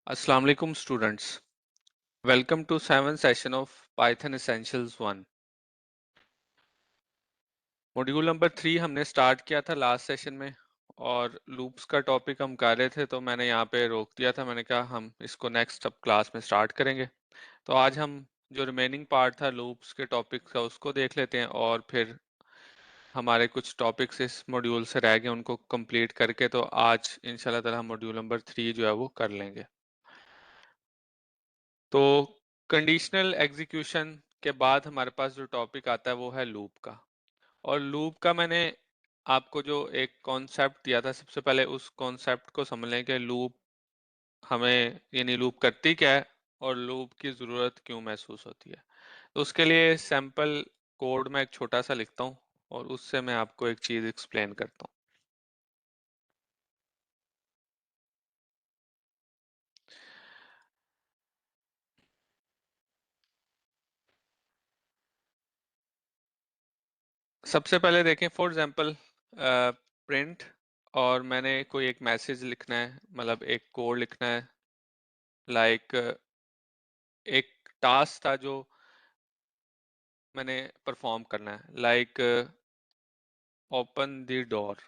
Assalamu alaikum students. Welcome to 7th session of Python Essentials 1. Module number 3 हमने start किया था last session में और लूप्स का टॉपिक हम कर रहे थे तो मैंने यहाँ पे रोक दिया था। मैंने कहा हम इसको नेक्स्ट अब क्लास में स्टार्ट करेंगे। तो आज हम जो रिमेनिंग पार्ट था लूप्स के टॉपिक का उसको देख लेते हैं और फिर हमारे कुछ टॉपिक्स इस मॉड्यूल से रह गए उनको कंप्लीट करके तो आज इंशाल्लाह ताला हम मॉड्यूल नंबर 3 जो है वो कर लेंगे। तो कंडीशनल एग्जीक्यूशन के बाद हमारे पास जो टॉपिक आता है वो है लूप का। और लूप का मैंने आपको जो एक कॉन्सेप्ट दिया था सबसे पहले उस कॉन्सेप्ट को समझ लें कि लूप हमें यानी लूप करती क्या है और लूप की ज़रूरत क्यों महसूस होती है। तो उसके लिए सैंपल कोड में एक छोटा सा लिखता हूँ और उससे मैं आपको एक चीज़ एक्सप्लेन करता हूँ। सबसे पहले देखें फॉर एग्जांपल प्रिंट और मैंने कोई एक मैसेज लिखना है मतलब एक कोड लिखना है लाइक एक टास्क था जो मैंने परफॉर्म करना है लाइक ओपन द डोर।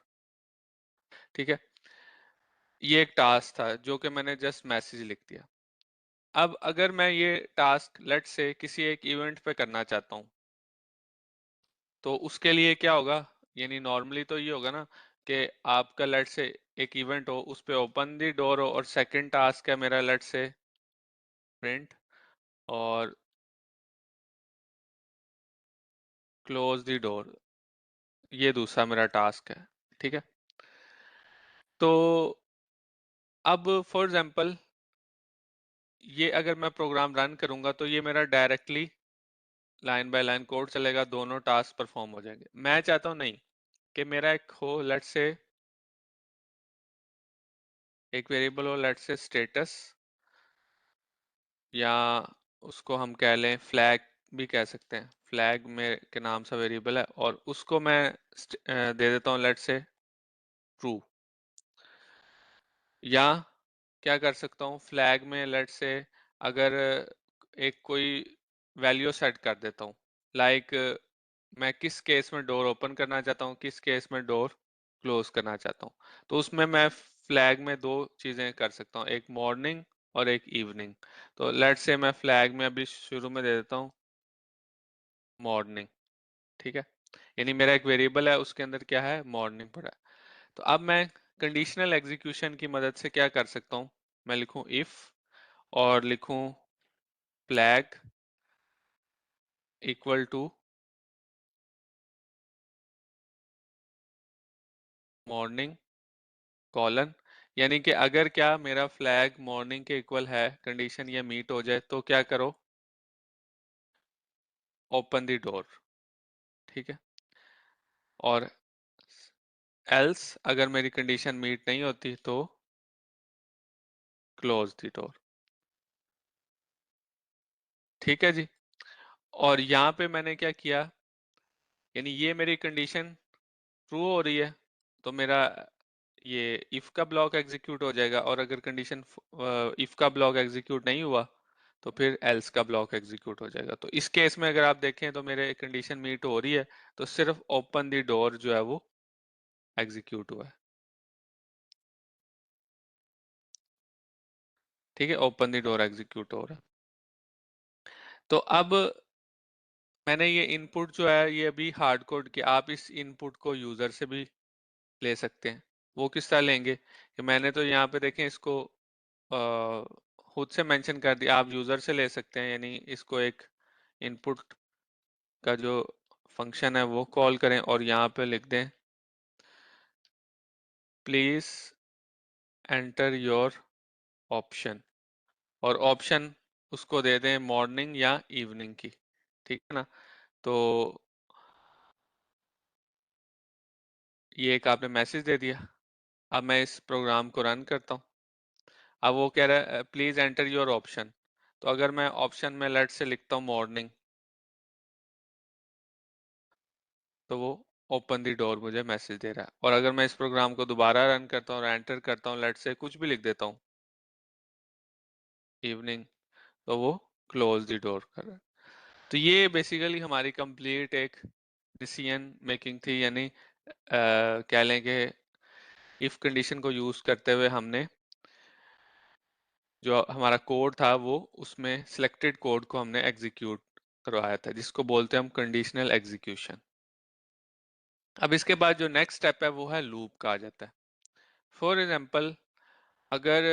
ठीक है, ये एक टास्क था जो कि मैंने जस्ट मैसेज लिख दिया। अब अगर मैं ये टास्क लेट से किसी एक इवेंट पे करना चाहता हूँ तो उसके लिए क्या होगा, यानी नॉर्मली तो ये होगा ना कि आपका लेट से एक इवेंट हो उस पे ओपन द डोर हो और सेकंड टास्क है मेरा लेट से प्रिंट और क्लोज द डोर, ये दूसरा मेरा टास्क है। ठीक है, तो अब फॉर एग्जांपल ये अगर मैं प्रोग्राम रन करूंगा तो ये मेरा directly line by line code चलेगा, दोनों टास्क परफॉर्म हो जाएंगे। मैं चाहता हूँ नहीं कि मेरा एक हो लेट से एक वेरिएबल हो लेट से स्टेटस या उसको हम कह लें फ्लैग भी कह सकते हैं, फ्लैग में के नाम से वेरिएबल है और उसको मैं दे देता हूँ लेट से ट्रू। या क्या कर सकता हूँ फ्लैग में लेट से अगर एक कोई वैल्यू सेट कर देता हूँ लाइक मैं किस केस में डोर ओपन करना चाहता हूँ किस केस में डोर क्लोज करना चाहता हूँ। तो उसमें मैं फ्लैग में दो चीजें कर सकता हूँ, एक मॉर्निंग और एक इवनिंग। तो लेट से मैं फ्लैग में अभी शुरू में दे देता हूँ मॉर्निंग। ठीक है, यानी मेरा एक वेरिएबल है उसके अंदर क्या है मॉर्निंग पड़ा है। तो अब मैं कंडीशनल एग्जीक्यूशन की मदद से क्या कर सकता हूँ, मैं लिखूं इफ और लिखूं flag equal to morning colon, यानी कि अगर क्या मेरा फ्लैग मॉर्निंग के इक्वल है कंडीशन ये मीट हो जाए तो क्या करो ओपन द डोर। ठीक है, और एल्स अगर मेरी कंडीशन मीट नहीं होती तो क्लोज द डोर। ठीक है जी, और यहाँ पे मैंने क्या किया, यानी ये मेरी कंडीशन ट्रू हो रही है तो मेरा ये इफ का ब्लॉक एग्जीक्यूट हो जाएगा और अगर कंडीशन इफ का ब्लॉक एग्जीक्यूट नहीं हुआ तो फिर एल्स का ब्लॉक एग्जीक्यूट हो जाएगा। तो इस केस में अगर आप देखें तो मेरे कंडीशन मीट हो रही है तो सिर्फ ओपन द डोर जो है वो एग्जीक्यूट हुआ है। ठीक है, ओपन द डोर एग्जीक्यूट हो रहा है। तो अब मैंने ये इनपुट जो है ये अभी हार्ड कोड किया, आप इस इनपुट को यूजर से भी ले सकते हैं। वो किस तरह लेंगे कि मैंने तो यहाँ पे देखें इसको खुद से मेंशन कर दिया, आप यूजर से ले सकते हैं, यानी इसको एक इनपुट का जो फंक्शन है वो कॉल करें और यहाँ पे लिख दें प्लीज एंटर योर ऑप्शन और ऑप्शन उसको दे दें मॉर्निंग या इवनिंग की। ठीक है ना, तो ये एक आपने मैसेज दे दिया। अब मैं इस प्रोग्राम को रन करता हूँ। अब वो कह रहा है प्लीज एंटर योर ऑप्शन, तो अगर मैं ऑप्शन में लेट से लिखता हूँ मॉर्निंग तो वो ओपन दी डोर मुझे मैसेज दे रहा है। और अगर मैं इस प्रोग्राम को दोबारा रन करता हूँ और एंटर करता हूँ लेट से कुछ भी लिख देता हूँ इवनिंग, तो वो क्लोज द डोर कर रहा है। तो ये बेसिकली हमारी कंप्लीट एक डिसीजन मेकिंग थी, यानी कह लें कि इफ कंडीशन को यूज करते हुए हमने जो हमारा कोड था वो उसमें सिलेक्टेड कोड को हमने एग्जीक्यूट करवाया था, जिसको बोलते हैं हम कंडीशनल एग्जीक्यूशन। अब इसके बाद जो नेक्स्ट स्टेप है वो है लूप का आ जाता है। फॉर एग्जांपल, अगर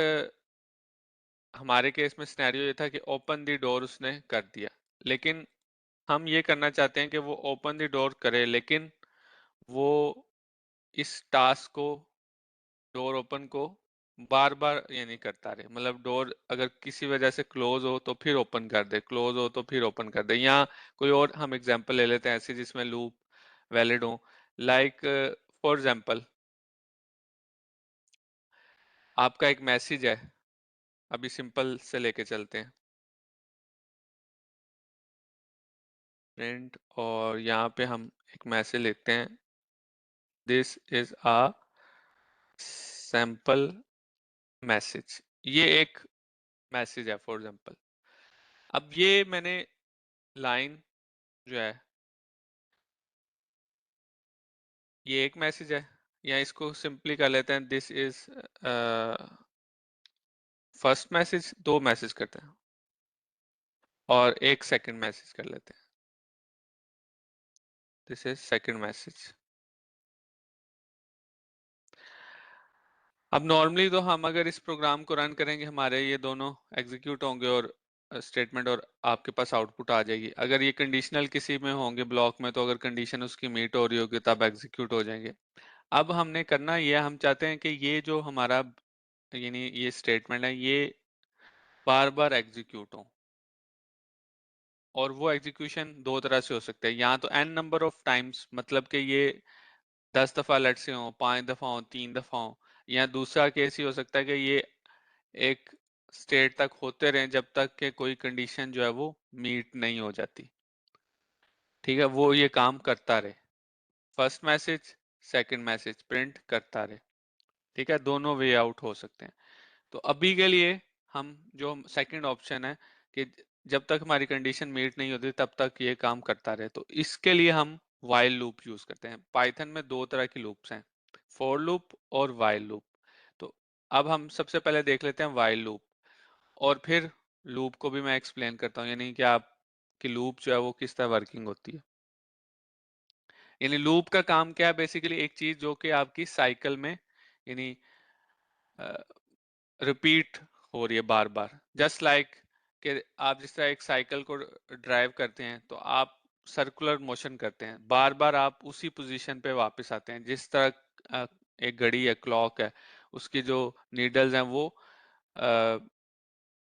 हमारे केस में सिनेरियो ये था कि ओपन द डोर उसने कर दिया, लेकिन हम ये करना चाहते हैं कि वो ओपन द डोर करे, लेकिन वो इस टास्क को, डोर ओपन को बार बार ये नहीं करता रहे। मतलब डोर अगर किसी वजह से क्लोज हो तो फिर ओपन कर दे, क्लोज हो तो फिर ओपन कर दे, या कोई और हम एग्जांपल ले लेते हैं ऐसे जिसमें लूप वैलिड हो। लाइक फॉर एग्जांपल, आपका एक मैसेज है, अभी सिंपल से लेके चलते हैं प्रिंट, और यहाँ पे हम एक मैसेज लिखते हैं, this is a sample message. ये एक मैसेज है फॉर एग्जांपल। अब ये मैंने लाइन जो है, ये एक मैसेज है, या इसको सिंपली कर लेते हैं, दिस इज फर्स्ट मैसेज, दो मैसेज करते हैं, और एक सेकंड मैसेज कर लेते हैं, दिस इज सेकंड मैसेज। अब नॉर्मली तो हम अगर इस प्रोग्राम को रन करेंगे, हमारे ये दोनों एग्जीक्यूट होंगे और स्टेटमेंट और आपके पास आउटपुट आ जाएगी। अगर ये कंडीशनल किसी में होंगे ब्लॉक में, तो अगर कंडीशन उसकी मीट हो रही होगी तब एग्जीक्यूट हो जाएंगे। अब हमने करना ये, हम चाहते हैं कि ये जो हमारा यानी ये स्टेटमेंट है ये बार बार एग्जीक्यूट हो, और वो एग्जीक्यूशन दो तरह से हो सकता है, या तो n नंबर ऑफ टाइम्स, मतलब कि ये 10 दफा लेट से हो, 5 दफा हो, 3 दफा हो, या दूसरा केस ही हो सकता है कि ये एक स्टेट तक होते रहें जब तक कि कोई कंडीशन जो है वो मीट नहीं हो जाती। ठीक है, वो ये काम करता रहे, first message second message print करता रहे। ठीक है, दोनों वे आउट हो सकते हैं। तो अभी के लिए हम जो सेकंड ऑप्शन है कि जब तक हमारी कंडीशन मीट नहीं होती तब तक ये काम करता रहे, तो इसके लिए हम वाइल लूप यूज करते हैं। पाइथन में दो तरह की लूप्स हैं, फॉर लूप और वाइल लूप। तो अब हम सबसे पहले देख लेते हैं वाइल लूप, और फिर लूप को भी मैं एक्सप्लेन करता हूँ, यानी कि आप कि लूप जो है वो किस तरह वर्किंग होती है। यानी लूप का काम क्या है, बेसिकली एक चीज जो कि आपकी साइकिल में यानी रिपीट हो रही है बार बार, जस्ट लाइक कि आप जिस तरह एक साइकिल को ड्राइव करते हैं तो आप सर्कुलर मोशन करते हैं, बार बार आप उसी पोजीशन पे वापस आते हैं। जिस तरह एक घड़ी है, क्लॉक है, उसकी जो नीडल्स हैं वो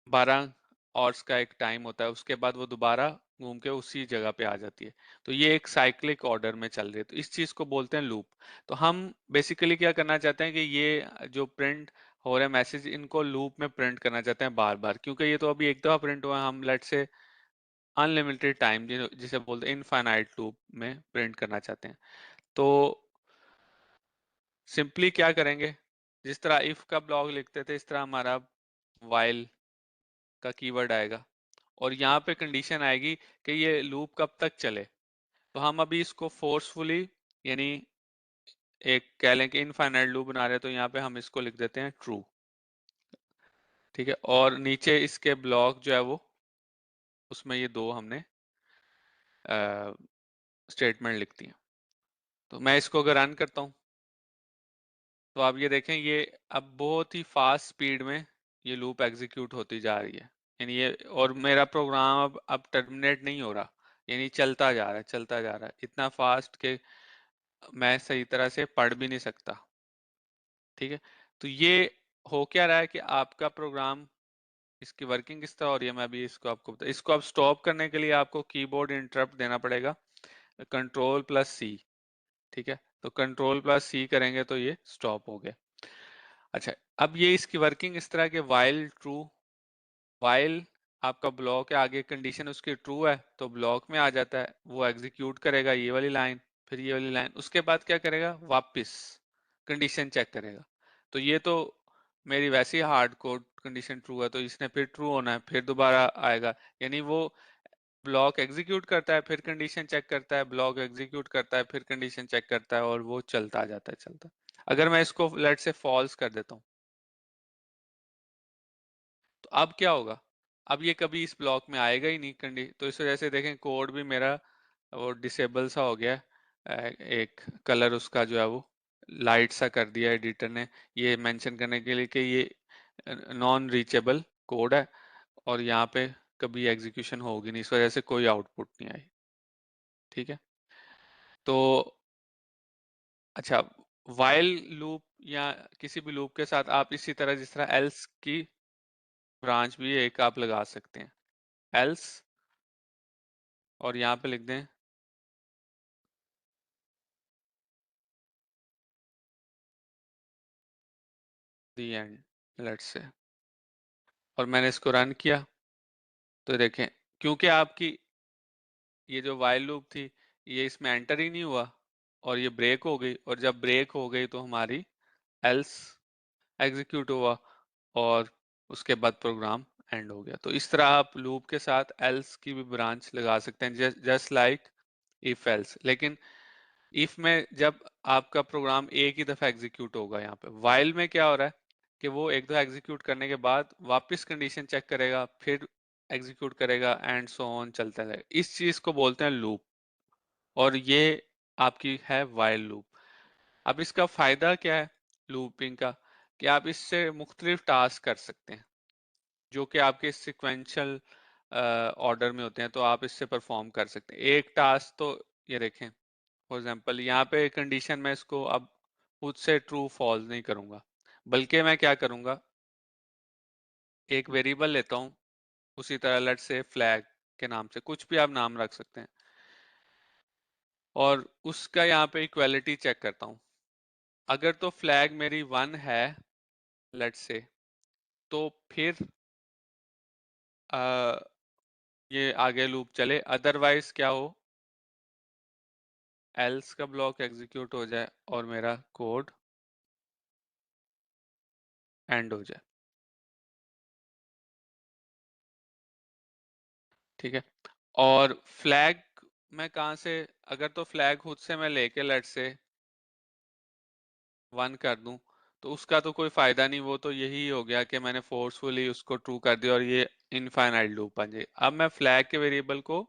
12 आवर्स का एक टाइम होता है, उसके बाद वो दोबारा घूम के उसी जगह पे आ जाती है। तो ये एक साइक्लिक ऑर्डर में चल रही है, तो इस चीज को बोलते हैं लूप। तो हम बेसिकली क्या करना चाहते हैं कि ये जो प्रिंट हो रहे मैसेज, इनको लूप में प्रिंट करना चाहते हैं बार बार, क्योंकि ये तो अभी एक दफा प्रिंट हुआ है, हम लेट से अनलिमिटेड टाइम जिसे बोलते हैं इनफाइनाइट लूप में प्रिंट करना चाहते हैं। तो सिंपली क्या करेंगे, जिस तरह इफ का ब्लॉक लिखते थे इस तरह हमारा वाइल का कीवर्ड आएगा, और यहाँ पे कंडीशन आएगी कि ये लूप कब तक चले। तो हम अभी इसको फोर्सफुली यानी एक कह लें कि इनफाइनाइट लूप बना रहे हैं, तो यहाँ पे हम इसको लिख देते हैं ट्रू। ठीक है, और नीचे इसके ब्लॉक जो है वो, उसमें ये दो हमने स्टेटमेंट लिख दी है। तो मैं इसको अगर रन करता हूँ तो आप ये देखें, ये अब बहुत ही फास्ट स्पीड में ये लूप एग्जीक्यूट होती जा रही है। यानी ये, और मेरा प्रोग्राम अब टर्मिनेट नहीं हो रहा, यानी चलता जा रहा है, चलता जा रहा है इतना फास्ट कि मैं सही तरह से पढ़ भी नहीं सकता। ठीक है, तो ये हो क्या रहा है कि आपका प्रोग्राम, इसकी वर्किंग किस तरह हो रही है, मैं अभी इसको आपको बता। इसको अब स्टॉप करने के लिए आपको कीबोर्ड इंटरप्ट देना पड़ेगा, कंट्रोल+C। ठीक है, तो कंट्रोल+C करेंगे तो ये स्टॉप हो गया। अच्छा, अब ये इसकी वर्किंग इस तरह के वाइल ट्रू, वाइल आपका ब्लॉक है, आगे कंडीशन उसकी ट्रू है तो ब्लॉक में आ जाता है, वो एग्जीक्यूट करेगा ये वाली लाइन, फिर ये वाली लाइन, उसके बाद क्या करेगा, वापस कंडीशन चेक करेगा। तो ये तो मेरी वैसी हार्ड कोड कंडीशन ट्रू है तो इसने फिर ट्रू होना है, फिर दोबारा आएगा। यानी वो ब्लॉक एग्जीक्यूट करता है, फिर कंडीशन चेक करता है, ब्लॉक एग्जीक्यूट करता है, फिर कंडीशन चेक करता है, और वो चलता जाता है चलता। अगर मैं इसको लेट से फॉल्स कर देता हूँ तो अब क्या होगा? अब ये कभी इस ब्लॉक में आएगा ही नहीं कंडी, तो इस वजह से देखें कोड भी मेरा वो डिसेबल सा हो गया है। एक कलर उसका जो है वो लाइट सा कर दिया एडिटर ने, ये मेंशन करने के लिए कि ये नॉन रीचेबल कोड है और यहाँ पे कभी एग्जीक्यूशन होगी नहीं, इस वजह से कोई आउटपुट नहीं आई। ठीक है, तो अच्छा, वाइल लूप या किसी भी लूप के साथ आप इसी तरह, जिस तरह एल्स की ब्रांच भी एक आप लगा सकते हैं, एल्स, और यहाँ पे लिख दें दी एंड, लेट्स से, और मैंने इसको रन किया तो देखें, क्योंकि आपकी ये जो वाइल लूप थी ये इसमें एंटर ही नहीं हुआ और ये ब्रेक हो गई, और जब ब्रेक हो गई तो हमारी एल्स एग्जीक्यूट हुआ और उसके बाद प्रोग्राम एंड हो गया। तो इस तरह आप लूप के साथ एल्स की भी ब्रांच लगा सकते हैं, जस्ट लाइक इफ एल्स। लेकिन इफ में जब आपका प्रोग्राम एक ही दफा एग्जीक्यूट होगा, यहाँ पे वाइल में क्या हो रहा है कि वो एक दफा एग्जीक्यूट करने के बाद वापस कंडीशन चेक करेगा, फिर एग्जीक्यूट करेगा, एंड सो ऑन चलता रहेगा। इस चीज को बोलते हैं लूप, और ये आपकी है वाइल लूप। अब इसका फायदा क्या है लूपिंग का, कि आप इससे मुख्तलिफ टास्क कर सकते हैं जो कि आपके सिक्वेंशियल ऑर्डर में होते हैं, तो आप इससे परफॉर्म कर सकते हैं एक टास्क। तो ये देखें फॉर एग्जांपल यहाँ पे कंडीशन में इसको अब खुद से ट्रू फॉल्स नहीं करूंगा, बल्कि मैं क्या करूंगा, एक वेरिएबल लेता हूँ उसी तरह लेट से फ्लैग के नाम से, कुछ भी आप नाम रख सकते हैं, और उसका यहाँ पे इक्वालिटी चेक करता हूँ। अगर तो फ्लैग मेरी 1 है लेट से, तो फिर आ, ये आगे लूप चले, अदरवाइज क्या हो, एल्स का ब्लॉक एग्जीक्यूट हो जाए और मेरा कोड एंड हो जाए। ठीक है, और फ्लैग मैं कहाँ से, अगर तो फ्लैग खुद से मैं लेके लेट से 1 कर दूं तो उसका तो कोई फायदा नहीं, वो तो यही हो गया कि मैंने फोर्सफुली उसको ट्रू कर दिया और ये इनफाइनाइट लूप बन जाए। अब मैं फ्लैग के वेरिएबल को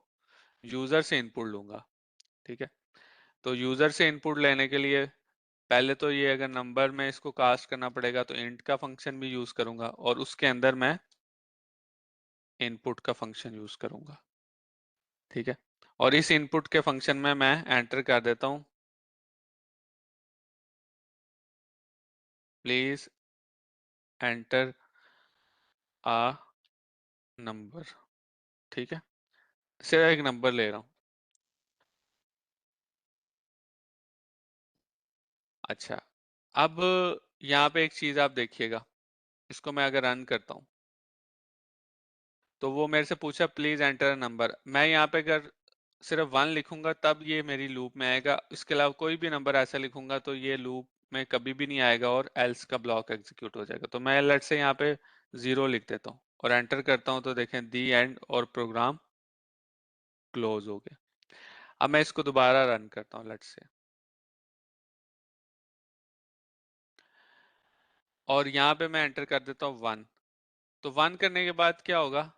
यूजर से इनपुट लूंगा। ठीक है, तो यूजर से इनपुट लेने के लिए पहले तो ये अगर नंबर में इसको कास्ट करना पड़ेगा तो इंट का फंक्शन भी यूज करूंगा, और उसके अंदर मैं इनपुट का फंक्शन यूज करूंगा। ठीक है, और इस इनपुट के फंक्शन में मैं एंटर कर देता हूं प्लीज एंटर आ नंबर। ठीक है, सिर्फ एक नंबर ले रहा हूं। अच्छा, अब यहाँ पे एक चीज आप देखिएगा, इसको मैं अगर रन करता हूँ तो वो मेरे से पूछा प्लीज एंटर नंबर। मैं यहाँ पे अगर सिर्फ 1 लिखूंगा तब ये मेरी लूप में आएगा, इसके अलावा कोई भी नंबर ऐसा लिखूंगा तो ये लूप में कभी भी नहीं आएगा और एल्स का ब्लॉक एग्जीक्यूट हो जाएगा। तो मैं लेट से यहाँ पे 0 लिख देता हूँ और एंटर करता हूँ तो देखें दी एंड और प्रोग्राम क्लोज हो गया। अब मैं इसको दोबारा रन करता हूँ लेट से, और यहाँ पे मैं एंटर कर देता हूँ 1। तो 1 करने के बाद क्या होगा,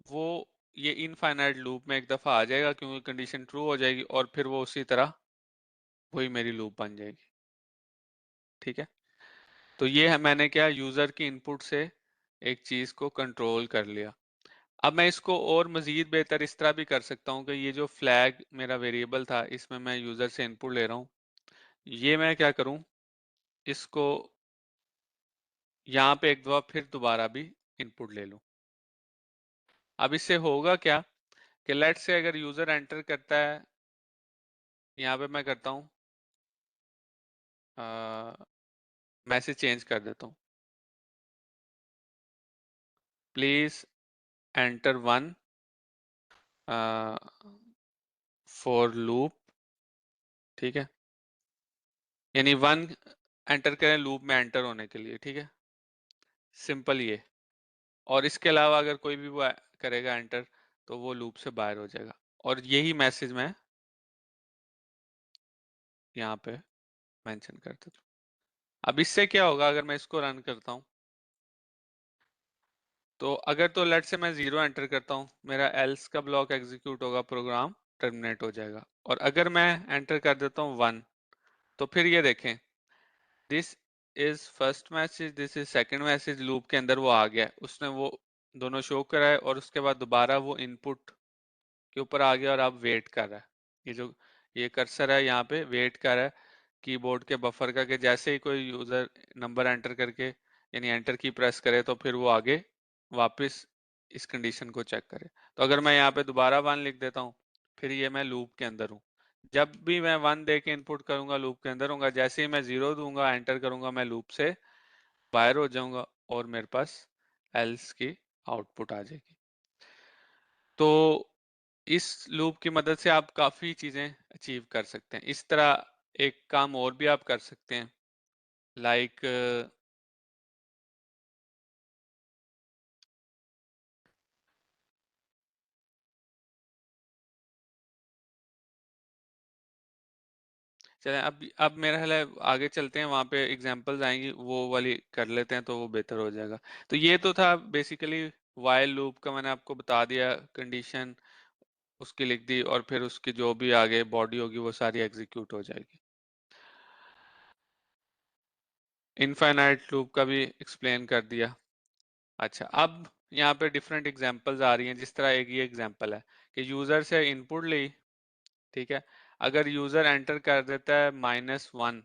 वो ये इनफाइनाइट लूप में एक दफा आ जाएगा क्योंकि कंडीशन ट्रू हो जाएगी, और फिर वो उसी तरह वही मेरी लूप बन जाएगी। ठीक है, तो ये है मैंने क्या यूजर की इनपुट से एक चीज को कंट्रोल कर लिया। अब मैं इसको और मजीद बेहतर इस तरह भी कर सकता हूँ कि ये जो फ्लैग मेरा वेरिएबल था इसमें मैं यूजर से इनपुट ले रहा हूँ, ये मैं क्या करूँ, इसको यहाँ पे एक दफा फिर दोबारा भी इनपुट ले लूँ। अब इससे होगा क्या कि लेट से अगर यूजर एंटर करता है, यहाँ पे मैं करता हूँ मैसेज चेंज कर देता हूँ, प्लीज एंटर 1 फॉर लूप। ठीक है, यानी 1 एंटर करें लूप में एंटर होने के लिए। ठीक है, सिंपल ये। और इसके अलावा अगर कोई भी वो करेगा एंटर तो वो लूप से बाहर हो जाएगा। और यही मैसेज मैं यहाँ पे मेंशन कर देता हूँ। अब इससे क्या होगा अगर मैं इसको रन करता हूँ, तो अगर तो लेट से मैं 0 एंटर करता हूँ, मेरा एल्स का ब्लॉक एग्जीक्यूट होगा, प्रोग्राम टर्मिनेट हो जाएगा। और अगर मैं एंटर कर देता हूँ 1, तो फिर ये देखें, this is first message, this is second message, loop के अंदर वो आ गया है, उसने वो दोनों शो करा है और उसके बाद दोबारा वो इनपुट के ऊपर आ गया और अब वेट कर रहा है। ये जो ये कर्सर है यहाँ पे वेट कर रहा है कीबोर्ड के बफर का, कि जैसे ही कोई यूजर नंबर एंटर करके यानी एंटर की प्रेस करे तो फिर वो आगे वापस इस कंडीशन को चेक करे। तो अगर मैं यहाँ पे दोबारा 1 लिख देता हूँ, फिर ये मैं लूप के अंदर हूँ। जब भी मैं 1 दे के इनपुट करूंगा लूप के अंदर होऊंगा, जैसे ही मैं 0 दूंगा एंटर करूंगा मैं लूप से बाहर हो जाऊंगा और मेरे पास एल्स की आउटपुट आ जाएगी। तो इस लूप की मदद से आप काफी चीजें अचीव कर सकते हैं। इस तरह एक काम और भी आप कर सकते हैं, लाइक चलें अब मेरा ख्याल है आगे चलते हैं, वहां पे एग्जांपल्स आएंगी वो वाली कर लेते हैं तो वो बेहतर हो जाएगा। तो ये तो था बेसिकली व्हाइल लूप का, मैंने आपको बता दिया, कंडीशन उसकी लिख दी और फिर उसकी जो भी आगे बॉडी होगी वो सारी एग्जीक्यूट हो जाएगी। इनफाइनाइट लूप का भी एक्सप्लेन कर दिया। अच्छा, अब यहाँ पे डिफरेंट एग्जांपल्स आ रही हैं। जिस तरह एक ये एग्जांपल है कि यूजर से इनपुट ली, ठीक है, अगर यूजर एंटर कर देता है -1,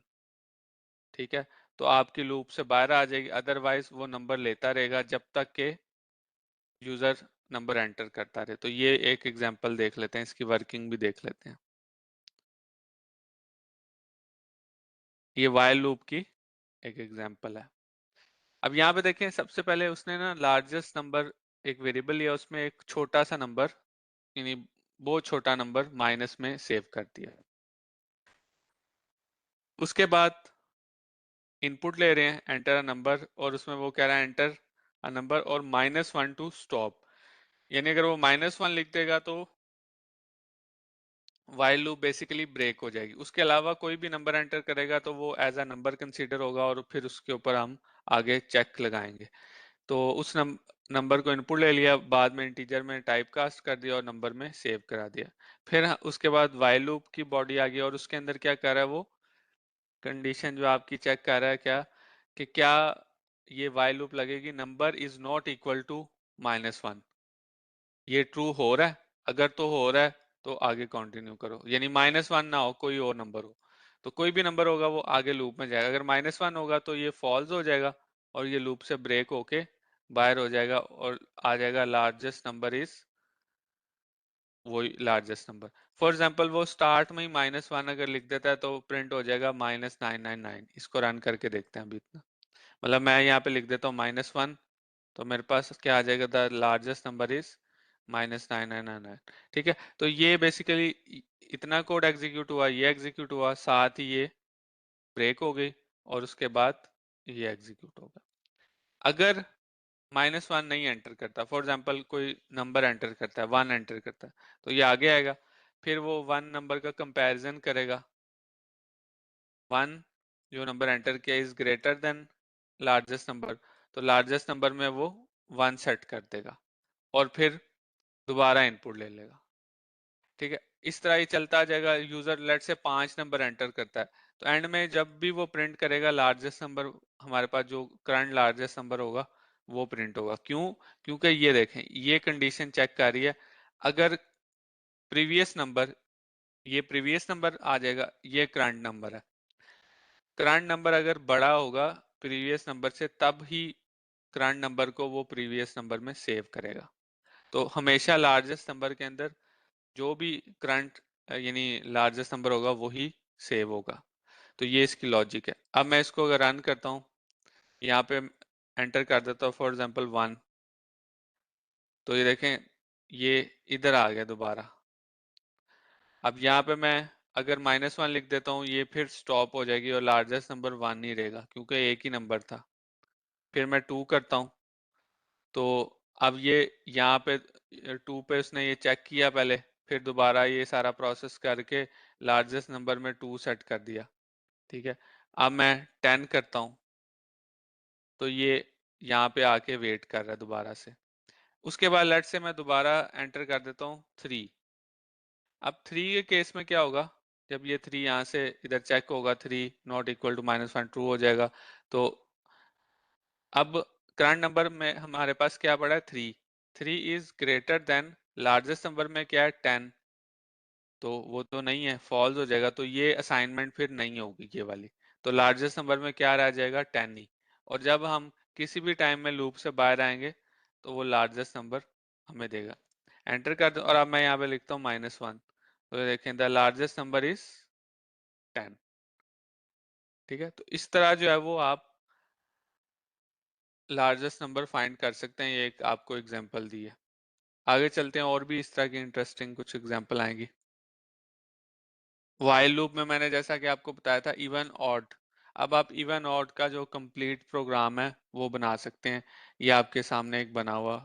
ठीक है, तो आपकी लूप से बाहर आ जाएगी, अदरवाइज वो नंबर लेता रहेगा जब तक के यूजर नंबर एंटर करता रहे। तो ये एक एग्जांपल देख लेते हैं, इसकी वर्किंग भी देख लेते हैं। ये व्हाइल लूप की एक एग्जांपल है। अब यहाँ पे देखें, सबसे पहले उसने ना लार्जेस्ट नंबर एक वेरिएबल लिया, उसमें एक छोटा सा नंबर यानी बहुत छोटा नंबर माइनस में सेव कर दिया। उसके बाद इनपुट ले रहे हैं एंटर अ नंबर, और उसमें वो कह रहा है एंटर अ नंबर और -1 टू स्टॉप। यानी अगर वो -1 लिख देगा तो वाइल लूप बेसिकली ब्रेक हो जाएगी। उसके अलावा कोई भी नंबर एंटर करेगा तो वो एज अ नंबर कंसीडर होगा और फिर उसके ऊपर हम आगे चेक लगाएंगे। तो उस नंबर को इनपुट ले लिया, बाद में इंटीजर में टाइप कास्ट कर दिया और नंबर में सेव करा दिया। फिर उसके बाद वाइल लूप की बॉडी आ गई और उसके अंदर क्या कर रहा है, वो कंडीशन जो आपकी चेक कर रहा है क्या, कि क्या ये वाइल लूप लगेगी number is not equal to -1, ये ट्रू हो रहा है, अगर तो हो रहा है तो आगे कंटिन्यू करो, यानी -1 ना हो, कोई और नंबर हो। तो कोई भी नंबर होगा वो आगे लूप में जाएगा, अगर -1 होगा तो ये फॉल्स हो जाएगा और ये लूप से ब्रेक होके बाहर हो जाएगा और आ जाएगा लार्जेस्ट नंबर इज वही लार्जेस्ट नंबर। फॉर एग्जाम्पल वो स्टार्ट में ही -1 अगर लिख देता है तो प्रिंट हो जाएगा -999। इसको रन करके देखते हैं अभी इतना, मतलब मैं यहाँ पे लिख देता हूँ -1, तो मेरे पास क्या आ जाएगा, द लार्जेस्ट नंबर इज -9999। ठीक है, तो ये बेसिकली इतना कोड एग्जीक्यूट हुआ, ये एग्जीक्यूट हुआ, साथ ही ये ब्रेक हो गई और उसके बाद ये एग्जीक्यूट होगा। अगर -1 नहीं एंटर करता, फॉर एग्जाम्पल कोई नंबर एंटर करता है, 1 एंटर करता है, तो ये आगे आएगा, फिर वो 1 नंबर का कंपैरिजन करेगा, 1 जो नंबर एंटर किया is greater than largest number, तो लार्जेस्ट नंबर में वो 1 सेट कर देगा और फिर दोबारा इनपुट ले लेगा। ठीक है, इस तरह ही चलता जाएगा। यूजर लेट से 5 नंबर एंटर करता है, तो एंड में जब भी वो प्रिंट करेगा लार्जेस्ट नंबर, हमारे पास जो करंट लार्जेस्ट नंबर होगा वो प्रिंट होगा। क्यों? क्योंकि ये देखें, ये कंडीशन चेक कर रही है, अगर प्रीवियस नंबर, ये प्रीवियस नंबर आ जाएगा, ये करंट नंबर है, करंट नंबर अगर बड़ा होगा प्रीवियस नंबर से तब ही करंट नंबर को वो प्रीवियस नंबर में सेव करेगा। तो हमेशा लार्जेस्ट नंबर के अंदर जो भी करंट यानी लार्जेस्ट नंबर होगा वही सेव होगा। तो ये इसकी लॉजिक है। अब मैं इसको अगर रन करता हूँ, यहाँ पे एंटर कर देता हूँ फॉर एग्जांपल 1, तो ये देखें ये इधर आ गया दोबारा। अब यहाँ पे मैं अगर -1 लिख देता हूँ, ये फिर स्टॉप हो जाएगी और लार्जेस्ट नंबर 1 ही रहेगा क्योंकि एक ही नंबर था। फिर मैं 2 करता हूँ, तो अब ये यहाँ पे 2 पे उसने ये चेक किया पहले, फिर दोबारा ये सारा प्रोसेस करके लार्जेस्ट नंबर में 2 सेट कर दिया। ठीक है, अब मैं 10 करता हूँ, तो ये यहाँ पे आके वेट कर रहा है दोबारा से। उसके बाद लेट्स से मैं दोबारा एंटर कर देता हूँ 3। अब 3 के केस में क्या होगा, जब ये 3 यहाँ से इधर चेक होगा, 3 नॉट इक्वल टू -1 ट्रू हो जाएगा। तो अब करंट नंबर में हमारे पास क्या पड़ा है, 3। 3 is greater than largest number में क्या है, 10। तो वो तो नहीं है, फॉल्स हो जाएगा, तो ये असाइनमेंट फिर नहीं होगी ये वाली। तो लार्जेस्ट नंबर में क्या रह जाएगा, 10 ही। और जब हम किसी भी टाइम में लूप से बाहर आएंगे तो वो लार्जेस्ट नंबर हमें देगा। एंटर कर दो, और अब मैं यहाँ पे लिखता हूँ -1। तो देखें, द लार्जेस्ट नंबर इज 10। ठीक है, तो इस तरह जो है वो आप लार्जेस्ट नंबर फाइंड कर सकते हैं। ये एक आपको एग्जांपल दी है। आगे चलते हैं, और भी इस तरह की इंटरेस्टिंग कुछ एग्जांपल आएंगी। व्हाइल लूप में मैंने जैसा कि आपको बताया था इवन ऑड। अब आप इवन ऑड का जो कंप्लीट प्रोग्राम है वो बना सकते हैं। ये आपके सामने एक बना हुआ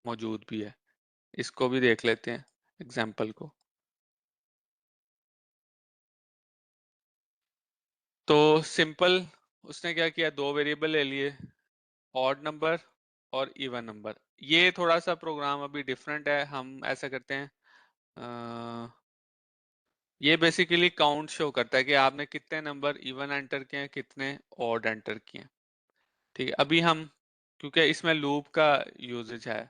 मौजूद भी है, इसको भी देख लेते हैं एग्जांपल को। तो सिंपल, उसने क्या किया, दो वेरिएबल ले लिए, ऑड नंबर और इवन नंबर। ये थोड़ा सा प्रोग्राम अभी डिफरेंट है, हम ऐसा करते हैं, ये बेसिकली काउंट शो करता है कि आपने कितने नंबर इवन एंटर किए हैं, कितने ऑड एंटर किए हैं। ठीक है, अभी हम, क्योंकि इसमें लूप का यूजेज है,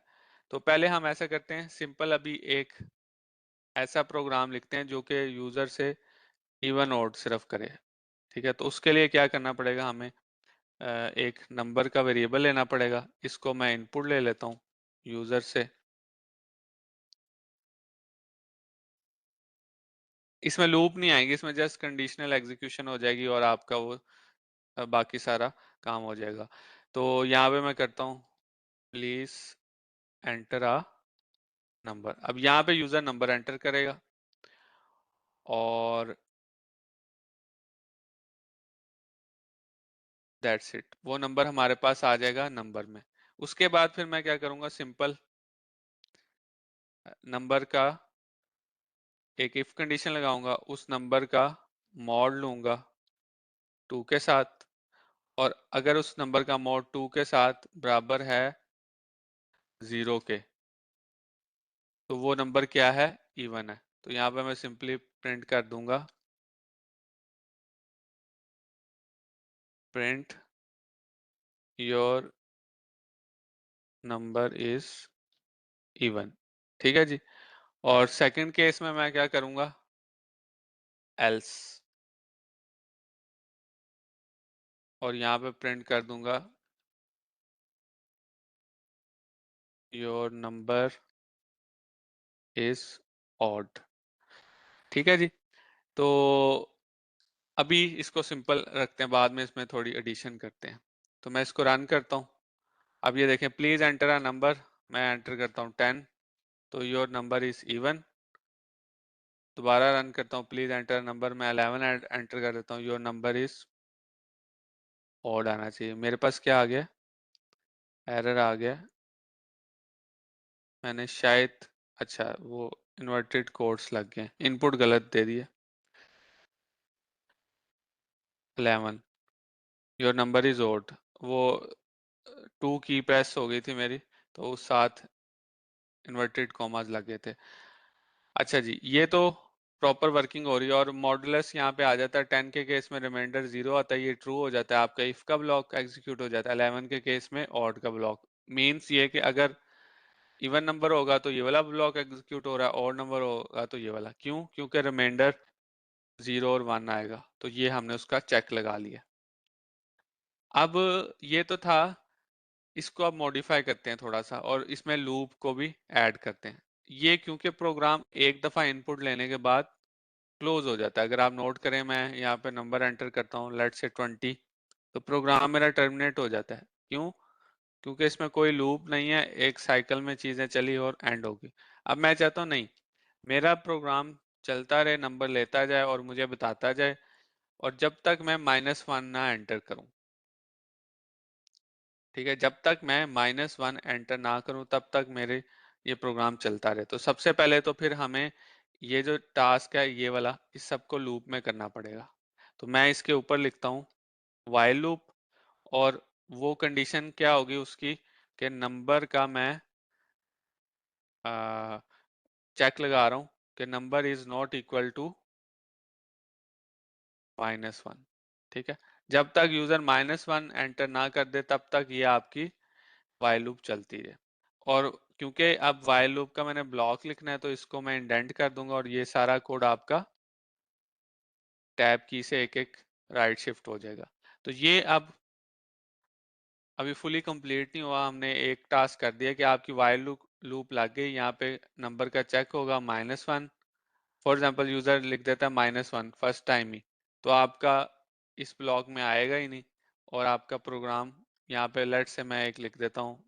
तो पहले हम ऐसा करते हैं, सिंपल अभी एक ऐसा प्रोग्राम लिखते हैं जो कि यूजर से इवन ऑड सिर्फ करे। ठीक है, तो उसके लिए क्या करना पड़ेगा, हमें एक नंबर का वेरिएबल लेना पड़ेगा। इसको मैं इनपुट ले लेता हूँ यूजर से। इसमें लूप नहीं आएगी, इसमें जस्ट कंडीशनल एग्जीक्यूशन हो जाएगी और आपका वो बाकी सारा काम हो जाएगा। तो यहाँ पे मैं करता हूँ, प्लीज एंटर अ नंबर। अब यहाँ पे यूजर नंबर एंटर करेगा और दैट्स इट, वो नंबर हमारे पास आ जाएगा नंबर में। उसके बाद फिर मैं क्या करूंगा, सिंपल नंबर का एक इफ कंडीशन लगाऊंगा, उस नंबर का मॉड लूंगा 2 के साथ, और अगर उस नंबर का मॉड 2 के साथ बराबर है 0 के, तो वो नंबर क्या है, इवन है। तो यहाँ पे मैं सिंपली प्रिंट कर दूंगा, print your number is even. ठीक है जी। और सेकंड केस में मैं क्या करूंगा, एल्स, और यहाँ पे प्रिंट कर दूंगा योर नंबर इज ऑड। ठीक है जी। तो अभी इसको सिंपल रखते हैं, बाद में इसमें थोड़ी एडिशन करते हैं। तो मैं इसको रन करता हूँ। अब ये देखें, प्लीज एंटर अ नंबर, मैं एंटर करता हूँ 10, तो योर नंबर इज इवन। दोबारा रन करता हूँ, प्लीज एंटर नंबर, मैं 11 एंटर कर देता हूँ, योर नंबर इज ऑड आना चाहिए। मेरे पास क्या आ गया, एरर आ गया। मैंने शायद, अच्छा वो इन्वर्टेड कोड्स लग गए, इनपुट गलत दे दिए। 11, योर नंबर इज ऑड, वो 2 की प्रेस हो गई थी मेरी, तो उस साथ इन्वर्टेड कॉमास लग गए थे। अच्छा जी, ये तो प्रॉपर वर्किंग हो रही है, और मॉडुलस यहाँ पे आ जाता है। 10 के केस में रिमाइंडर 0 आता है, ये ट्रू हो जाता है, आपका इफ का ब्लॉक एग्जीक्यूट हो जाता है। 11 के केस में ऑड का ब्लॉक, मीन्स ये कि अगर इवन नंबर होगा तो ये वाला ब्लॉक एग्जीक्यूट हो रहा है, ऑड नंबर होगा तो ये वाला। क्यों, क्योंकि रिमाइंडर 0 और 1 आएगा, तो ये हमने उसका चेक लगा लिया। अब ये तो था, इसको अब मॉडिफाई करते हैं थोड़ा सा, और इसमें लूप को भी ऐड करते हैं। ये क्योंकि प्रोग्राम एक दफा इनपुट लेने के बाद क्लोज हो जाता है। अगर आप नोट करें, मैं यहाँ पे नंबर एंटर करता हूँ, लेट्स से 20, तो प्रोग्राम मेरा टर्मिनेट हो जाता है। क्यों, क्योंकि इसमें कोई लूप नहीं है, एक साइकिल में चीजें चली और एंड होगी। अब मैं चाहता हूँ नहीं, मेरा प्रोग्राम चलता रहे, नंबर लेता जाए और मुझे बताता जाए, और जब तक मैं -1 ना एंटर करूं। ठीक है, जब तक मैं -1 एंटर ना करूं तब तक मेरे ये प्रोग्राम चलता रहे। तो सबसे पहले तो फिर हमें ये जो टास्क है ये वाला, इस सबको लूप में करना पड़ेगा। तो मैं इसके ऊपर लिखता हूँ व्हाइल लूप, और वो कंडीशन क्या होगी उसकी कि नंबर का मैं चेक लगा रहा हूँ कि number is not equal to -1। ठीक है, जब तक यूजर -1 एंटर ना कर दे तब तक ये आपकी व्हाइल लूप चलती है। और क्योंकि अब व्हाइल लूप का मैंने ब्लॉक लिखना है तो इसको मैं इंडेंट कर दूंगा और ये सारा कोड आपका टैब की से एक एक राइट शिफ्ट हो जाएगा। तो ये अब अभी फुली कंप्लीट नहीं हुआ, हमने एक टास्क कर दिया कि आपकी व्हाइल लूप लग गई, यहाँ पे नंबर का चेक होगा -1। फॉर एग्जाम्पल यूजर लिख देता है -1 फर्स्ट टाइम ही, तो आपका इस ब्लॉक में आएगा ही नहीं, और आपका प्रोग्राम यहाँ पे लेट से मैं एक लिख देता हूँ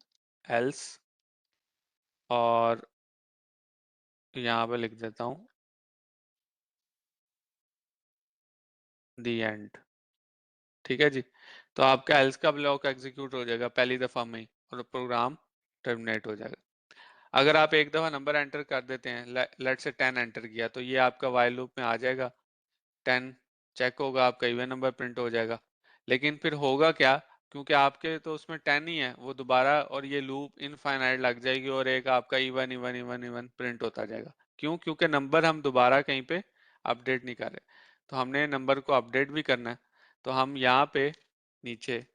एल्स, और यहाँ पे लिख देता हूँ दी एंड। ठीक है जी, तो आपका एल्स का ब्लॉक एग्जीक्यूट हो जाएगा पहली दफा में ही, और प्रोग्राम टर्मिनेट हो जाएगा। अगर आप एक दफा नंबर एंटर कर देते हैं, लेट से 10 एंटर किया, तो ये आपका व्हाइल लूप में आ जाएगा, 10 चेक होगा, आपका इवन नंबर प्रिंट हो जाएगा। लेकिन फिर होगा क्या, क्योंकि आपके तो उसमें 10 ही है, वो दोबारा और ये लूप इनफाइनाइट लग जाएगी और एक आपका even even even even print होता जाएगा। क्यों? क्योंकि नंबर हम दोबारा कहीं पे अपडेट नहीं कर रहे, तो हमने नंबर को अपडेट भी करना है। तो हम यहाँ पे नीचे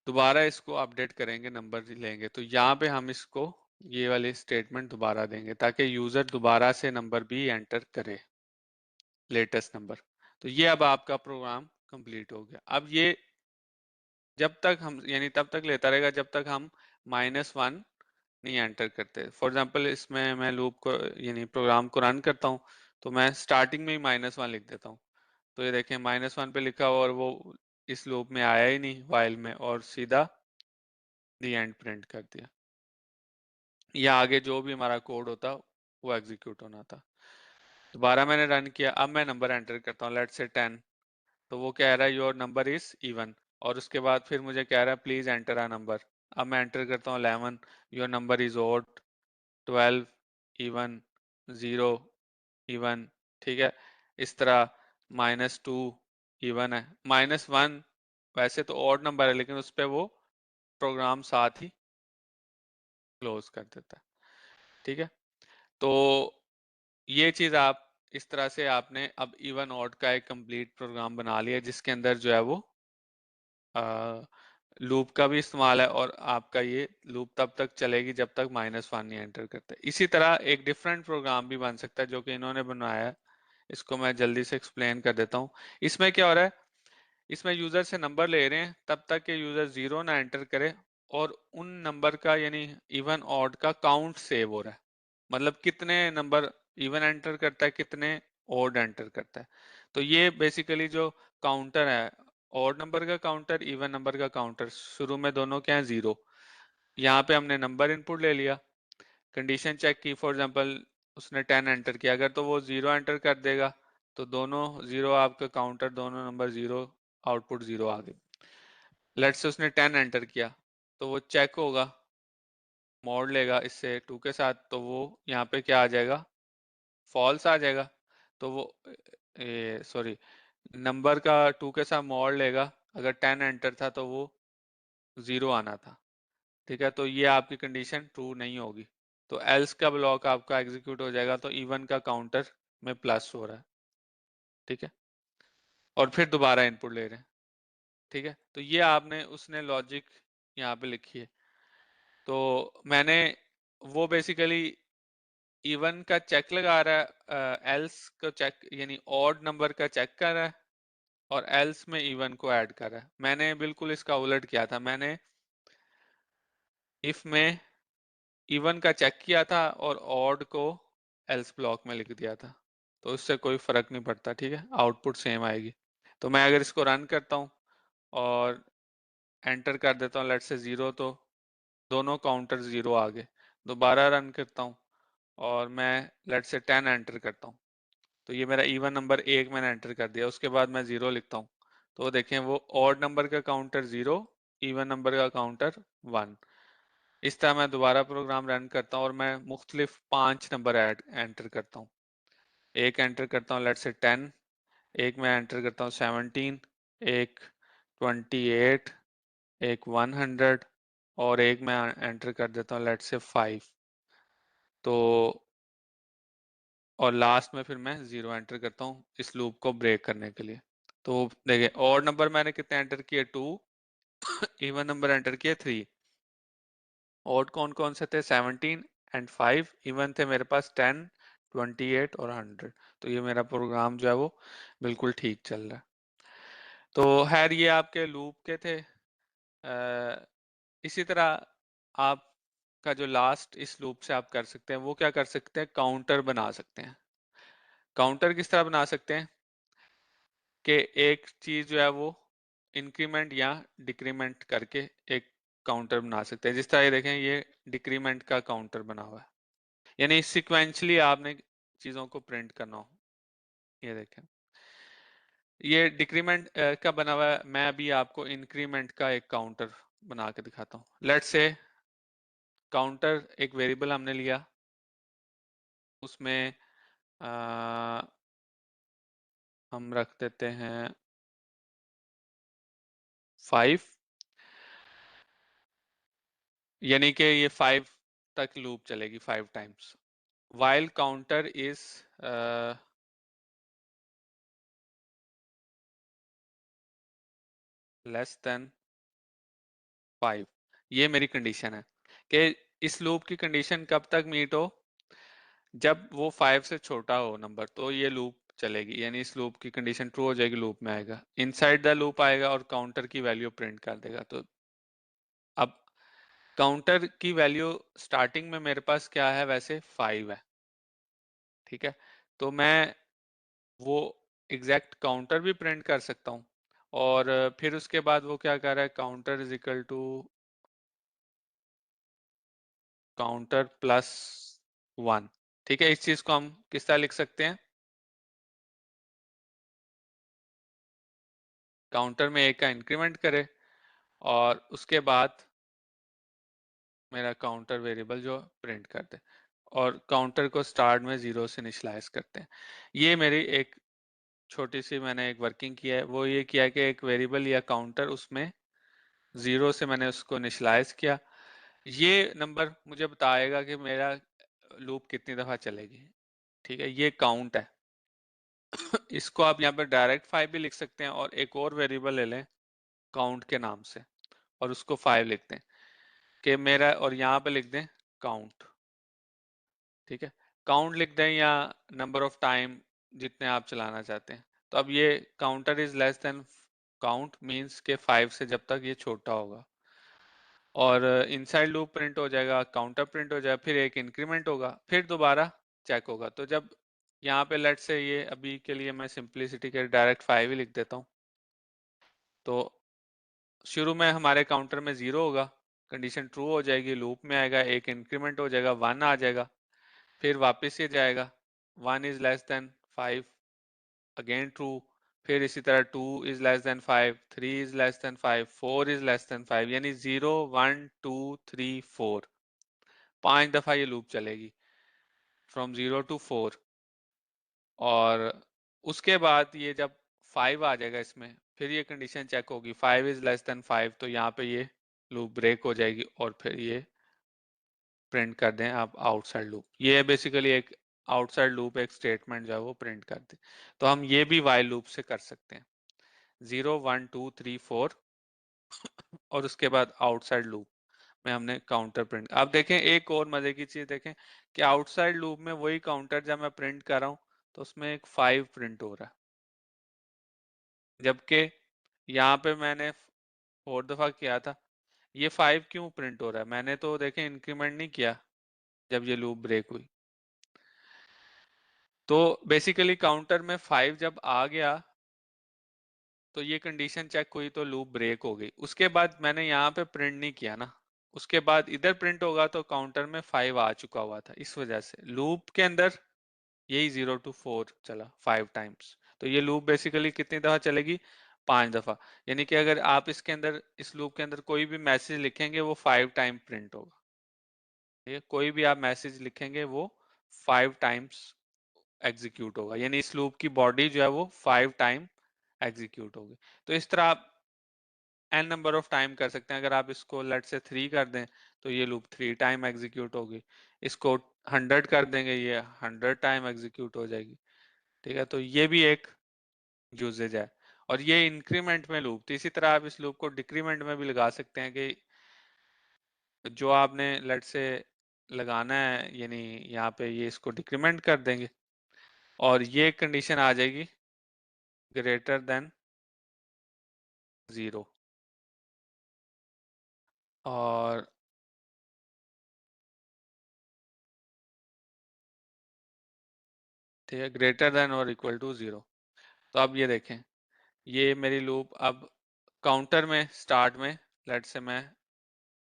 दोबारा इसको अपडेट करेंगे, नंबर लेंगे, तो यहाँ पे हम इसको ये वाली स्टेटमेंट दोबारा देंगे ताकि यूजर दोबारा से नंबर भी एंटर करे, लेटेस्ट नंबर। तो ये अब आपका प्रोग्राम कंप्लीट हो गया। अब ये जब तक हम यानी तब तक लेता रहेगा जब तक हम -1 नहीं एंटर करते। फॉर एग्जांपल इसमें मैं लूप को यानी प्रोग्राम को रन करता हूँ, तो मैं स्टार्टिंग में ही -1 लिख देता हूँ। तो ये देखें -1 पे लिखा हुआ और वो इस लूप में आया ही नहीं व्हाइल में, और सीधा दी एंड प्रिंट कर दिया। या आगे जो भी हमारा कोड होता वो एग्जीक्यूट होना था। दोबारा मैंने रन किया, अब मैं नंबर एंटर करता हूँ, लेट से 10, तो वो कह रहा है योर नंबर इज इवन, और उसके बाद फिर मुझे कह रहा है प्लीज एंटर अ नंबर। अब मैं एंटर करता हूँ 11, your number is odd, 12 even, 0 even. ठीक है, इस तरह -2 इवन है, -1 वैसे तो ऑड नंबर है लेकिन उस पे वो प्रोग्राम साथ ही क्लोज कर देता है। ठीक है, तो ये चीज आप इस तरह से आपने अब इवन ऑड का एक कंप्लीट प्रोग्राम बना लिया जिसके अंदर जो है वो लूप का भी इस्तेमाल है, और आपका ये लूप तब तक चलेगी जब तक -1 नहीं एंटर करते। इसी तरह एक डिफरेंट प्रोग्राम भी बन सकता है जो कि इन्होंने बनाया है, इसको मैं जल्दी से एक्सप्लेन कर देता हूँ। इसमें क्या हो रहा है, इसमें यूजर से नंबर ले रहे हैं तब तक के यूजर 0 ना एंटर करे, और उन नंबर का यानी इवन ऑड का काउंट सेव हो रहा है, मतलब कितने नंबर इवन एंटर करता है, कितने ऑड एंटर करता है। तो ये बेसिकली जो काउंटर है, ऑड नंबर का काउंटर, इवन नंबर का काउंटर, शुरू में दोनों क्या है 0। यहाँ पे हमने नंबर इनपुट ले लिया, कंडीशन चेक की, फॉर एग्जांपल उसने 10 एंटर किया, अगर तो वो 0 एंटर कर देगा तो दोनों 0 आपका काउंटर, दोनों नंबर 0, आउटपुट 0 आ गए। लेट्स से उसने 10 एंटर किया, तो वो चेक होगा, मोड लेगा इससे 2 के साथ, तो वो यहाँ पे क्या आ जाएगा, फॉल्स आ जाएगा। तो वो सॉरी, नंबर का 2 के साथ मोड लेगा, अगर 10 एंटर था तो वो 0 आना था। ठीक है, तो ये आपकी कंडीशन ट्रू नहीं होगी, तो एल्स का ब्लॉक आपका एग्जीक्यूट हो जाएगा, तो इवन का काउंटर में प्लस हो रहा है। ठीक है, और फिर दोबारा इनपुट ले रहे हैं। ठीक है, तो ये आपने उसने लॉजिक यहाँ पे लिखी है। तो मैंने वो बेसिकली इवन का चेक लगा रहा है, एल्स को चेक यानी ऑड नंबर का चेक कर रहा है, और एल्स में इवन को ऐड कर रहा है। मैंने बिल्कुल इसका उलट किया था, मैंने इफ में इवन का चेक किया था और ऑड को एल्स ब्लॉक में लिख दिया था, तो उससे कोई फर्क नहीं पड़ता। ठीक है, आउटपुट सेम आएगी। तो मैं अगर इसको रन करता हूँ और एंटर कर देता हूँ लेट से 0, तो दोनों काउंटर 0 आ गए। दोबारा रन करता हूँ और मैं लेट से 10 एंटर करता हूँ, तो ये मेरा इवन नंबर 1 मैंने एंटर कर दिया, उसके बाद मैं 0 लिखता हूँ, तो देखें वो ऑड नंबर का काउंटर 0, इवन नंबर का काउंटर 1। इस तरह मैं दोबारा प्रोग्राम रन करता हूँ और मैं मुख्तलिफ 5 नंबर एंटर करता हूँ। एक एंटर करता हूँ लेट्स से 10, एक मैं एंटर करता हूँ 17, एक 28, एक 100 और एक मैं एंटर कर देता हूँ लेट्स से 5। तो और लास्ट में फिर मैं 0 एंटर करता हूँ इस लूप को ब्रेक करने के लिए। तो देखिए ऑड नंबर मैंने कितने एंटर किए 2, इवन नंबर एंटर किए 3। ऑड कौन कौन से थे 17 एंड 5, इवन थे मेरे पास 10, 28 और 100। तो ये मेरा प्रोग्राम जो है वो बिल्कुल ठीक चल रहा है। तो खैर ये आपके लूप के थे। इसी तरह आपका जो लास्ट इस लूप से आप कर सकते हैं वो क्या कर सकते हैं, काउंटर बना सकते हैं। काउंटर किस तरह बना सकते हैं कि एक चीज जो है वो इंक्रीमेंट या डिक्रीमेंट करके एक काउंटर बना सकते हैं। जिस तरह ये देखें ये डिक्रीमेंट का काउंटर बना हुआ है, यानी सिक्वेंशली आपने चीजों को प्रिंट करना हो। ये देखें ये डिक्रीमेंट का बना हुआ है। मैं अभी आपको इंक्रीमेंट का एक काउंटर बना के दिखाता हूँ। लेट्स से काउंटर एक वेरिएबल हमने लिया, उसमें हम रख देते हैं 5, यानी कि ये 5 तक लूप चलेगी 5 times. while counter is less than 5। ये मेरी कंडीशन है कि इस लूप की कंडीशन कब तक मीट हो, जब वो 5 से छोटा हो नंबर, तो ये लूप चलेगी। यानी इस लूप की कंडीशन ट्रू हो जाएगी, लूप में आएगा, इनसाइड द लूप आएगा और काउंटर की वैल्यू प्रिंट कर देगा। तो अब काउंटर की वैल्यू स्टार्टिंग में मेरे पास क्या है, वैसे 5 है, ठीक है। तो मैं वो एग्जैक्ट काउंटर भी प्रिंट कर सकता हूँ और फिर उसके बाद वो क्या कर रहा है, counter is equal to counter plus 1। ठीक है, इस चीज को हम किस तरह लिख सकते हैं, काउंटर में एक का इंक्रीमेंट करे और उसके बाद मेरा काउंटर वेरिएबल जो प्रिंट कर दे और काउंटर को स्टार्ट में 0 से इनिशियलाइज करते हैं। ये मेरी एक छोटी सी मैंने एक वर्किंग किया है। वो ये किया कि एक वेरिएबल या काउंटर, उसमें 0 से मैंने उसको इनिशियलाइज किया। ये नंबर मुझे बताएगा कि मेरा लूप कितनी दफा चलेगी। ठीक है, ये काउंट है। इसको आप यहाँ पे डायरेक्ट 5 भी लिख सकते हैं और एक और वेरिएबल ले लें काउंट के नाम से और उसको 5 लिखते हैं कि मेरा, और यहाँ पे लिख दें काउंट। ठीक है, काउंट लिख दें या नंबर ऑफ टाइम जितने आप चलाना चाहते हैं। तो अब ये counter is less than count means के 5 से जब तक ये छोटा होगा, और इनसाइड लूप प्रिंट हो जाएगा, काउंटर प्रिंट हो जाएगा, फिर एक इंक्रीमेंट होगा, फिर दोबारा चेक होगा। तो जब यहाँ पे लेट से ये अभी के लिए मैं सिंपलिसिटी के डायरेक्ट 5 ही लिख देता हूँ। तो शुरू में हमारे काउंटर में 0 होगा, कंडीशन ट्रू हो जाएगी, लूप में आएगा, एक इंक्रीमेंट हो जाएगा, 1 आ जाएगा, फिर वापस ये जाएगा 1 is less than 5, again true, फिर इसी तरह 2 is less than 5, 3 is less than 5, 4 is less than 5, यानी 0 1 2 3 4, 5 दफा ये लूप चलेगी फ्रॉम 0 टू 4। और उसके बाद ये जब 5 आ जाएगा इसमें, फिर ये कंडीशन चेक होगी 5 इज लेस देन 5, तो यहाँ पे ये लूप ब्रेक हो जाएगी और फिर ये प्रिंट कर दें आप आउटसाइड लूप। ये है बेसिकली एक आउटसाइड लूप, एक स्टेटमेंट जो है वो प्रिंट कर दे। तो हम ये भी वाइल लूप से कर सकते हैं, 0 1 2 3 4 और उसके बाद आउटसाइड लूप में हमने काउंटर प्रिंट। अब देखें एक और मजे की चीज देखें कि आउटसाइड लूप में वही काउंटर जब मैं प्रिंट कर रहा हूँ तो उसमें एक 5 प्रिंट हो रहा है, जबकि यहाँ पे मैंने 4 दफा किया था। ये 5 क्यों प्रिंट हो रहा है, मैंने तो देखें इंक्रीमेंट नहीं किया जब ये लूप ब्रेक हुई। तो बेसिकली काउंटर में 5 जब आ गया तो ये कंडीशन चेक हुई तो लूप ब्रेक हो गई। उसके बाद मैंने यहाँ पे प्रिंट नहीं किया ना, उसके बाद इधर प्रिंट होगा तो काउंटर में 5 आ चुका हुआ था, इस वजह से लूप के अंदर यही 0 to 4 चला 5 टाइम्स। तो ये लूप बेसिकली कितनी दफा चलेगी, 5 दफा। यानी कि अगर आप इसके अंदर, इस लूप के अंदर कोई भी मैसेज लिखेंगे वो 5 टाइम प्रिंट होगा। ठीक है, कोई भी आप मैसेज लिखेंगे वो 5 टाइम्स एग्जीक्यूट होगा, यानी इस लूप की बॉडी जो है वो 5 टाइम एग्जीक्यूट होगी। तो इस तरह आप n नंबर ऑफ टाइम कर सकते हैं। अगर आप इसको लेट से 3 कर दें तो ये लूप 3 टाइम एग्जीक्यूट होगी। इसको 100 कर देंगे, ये 100 टाइम एग्जीक्यूट हो जाएगी। ठीक है, तो ये भी एक यूजेज है। और ये इंक्रीमेंट में लूप, तो इसी तरह आप इस लूप को डिक्रीमेंट में भी लगा सकते हैं कि जो आपने लेट से लगाना है, यानी यहाँ पे ये इसको डिक्रीमेंट कर देंगे और ये कंडीशन आ जाएगी ग्रेटर देन 0। और ठीक है, ग्रेटर देन और इक्वल टू 0। तो अब ये देखें, ये मेरी लूप अब काउंटर में स्टार्ट में लेट से मैं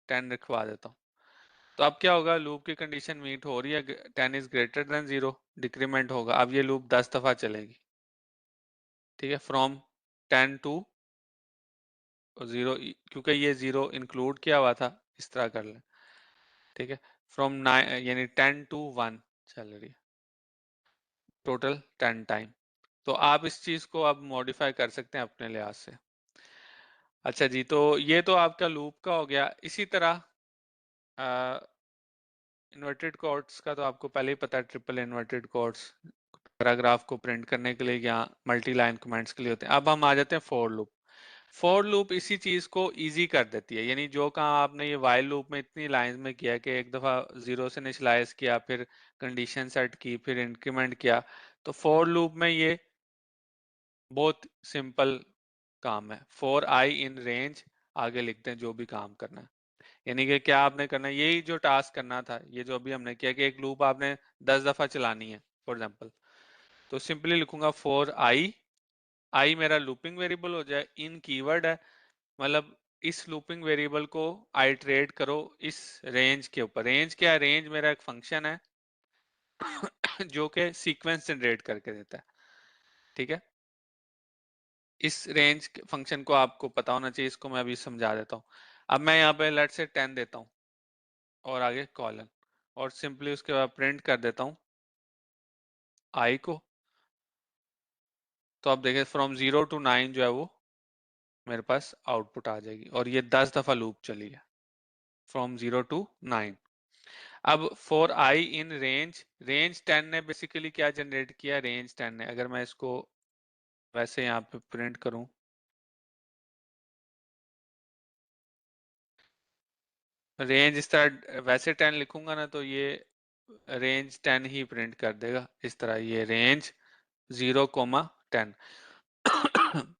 10 रखवा देता हूँ। तो अब क्या होगा, लूप की कंडीशन मीट हो रही है, 10 इज ग्रेटर देन 0, डिक्रीमेंट होगा। अब ये लूप 10 दफा चलेगी। ठीक है, फ्रॉम 10 टू 0, क्योंकि ये 0 इंक्लूड किया हुआ था, इस तरह कर लें। ठीक है, फ्रॉम 9 यानी 10 टू 1 चल रही है, टोटल 10 टाइम। तो आप इस चीज को अब मॉडिफाई कर सकते हैं अपने लिहाज से। अच्छा जी, तो ये तो आपका लूप का हो गया। इसी तरह इन्वर्टेड कोट्स का तो आपको पहले ही पता है, ट्रिपल इन्वर्टेड कोट्स पैराग्राफ को प्रिंट करने के लिए या मल्टी लाइन कमेंट्स के लिए होते हैं। अब हम आ जाते हैं फॉर लूप। फॉर लूप इसी चीज को इजी कर देती है, यानी जो काम आपने ये वाइल लूप में इतनी लाइंस में किया कि एक दफा 0 से इनिशियलाइज किया, फिर कंडीशन सेट की, फिर इंक्रीमेंट किया, तो फॉर लूप में ये बहुत सिंपल काम है। फॉर आई इन रेंज, आगे लिखते हैं जो भी काम करना है। यानी कि क्या आपने करना है, यही जो टास्क करना था, ये जो अभी हमने किया कि एक लूप आपने 10 दफा चलानी है फॉर एग्जांपल। तो सिंपली लिखूंगा फॉर आई, आई मेरा लूपिंग वेरिएबल हो जाए, इन कीवर्ड है, मतलब इस लूपिंग वेरिएबल को आइटरेट करो इस रेंज के ऊपर। रेंज क्या है, रेंज मेरा एक फंक्शन है जो कि सीक्वेंस जनरेट करके देता है। ठीक है, इस रेंज फंक्शन को आपको पता होना चाहिए, इसको मैं अभी समझा देता हूँ। अब मैं यहाँ पे लेट से 10 देता हूँ और आगे कॉलन, और सिंपली उसके बाद प्रिंट कर देता हूँ आई को। तो आप देखें फ्रॉम 0 टू 9 जो है वो मेरे पास आउटपुट आ जाएगी, और ये 10 दफा लूप चली है फ्रॉम 0 टू 9। अब for I in range, range 10 ने बेसिकली क्या जनरेट किया, रेंज 10 ने, अगर मैं इसको वैसे यहाँ पे प्रिंट करूं, रेंज इस तरह वैसे 10 लिखूंगा ना तो ये रेंज 10 ही प्रिंट कर देगा इस तरह, ये रेंज 0,10।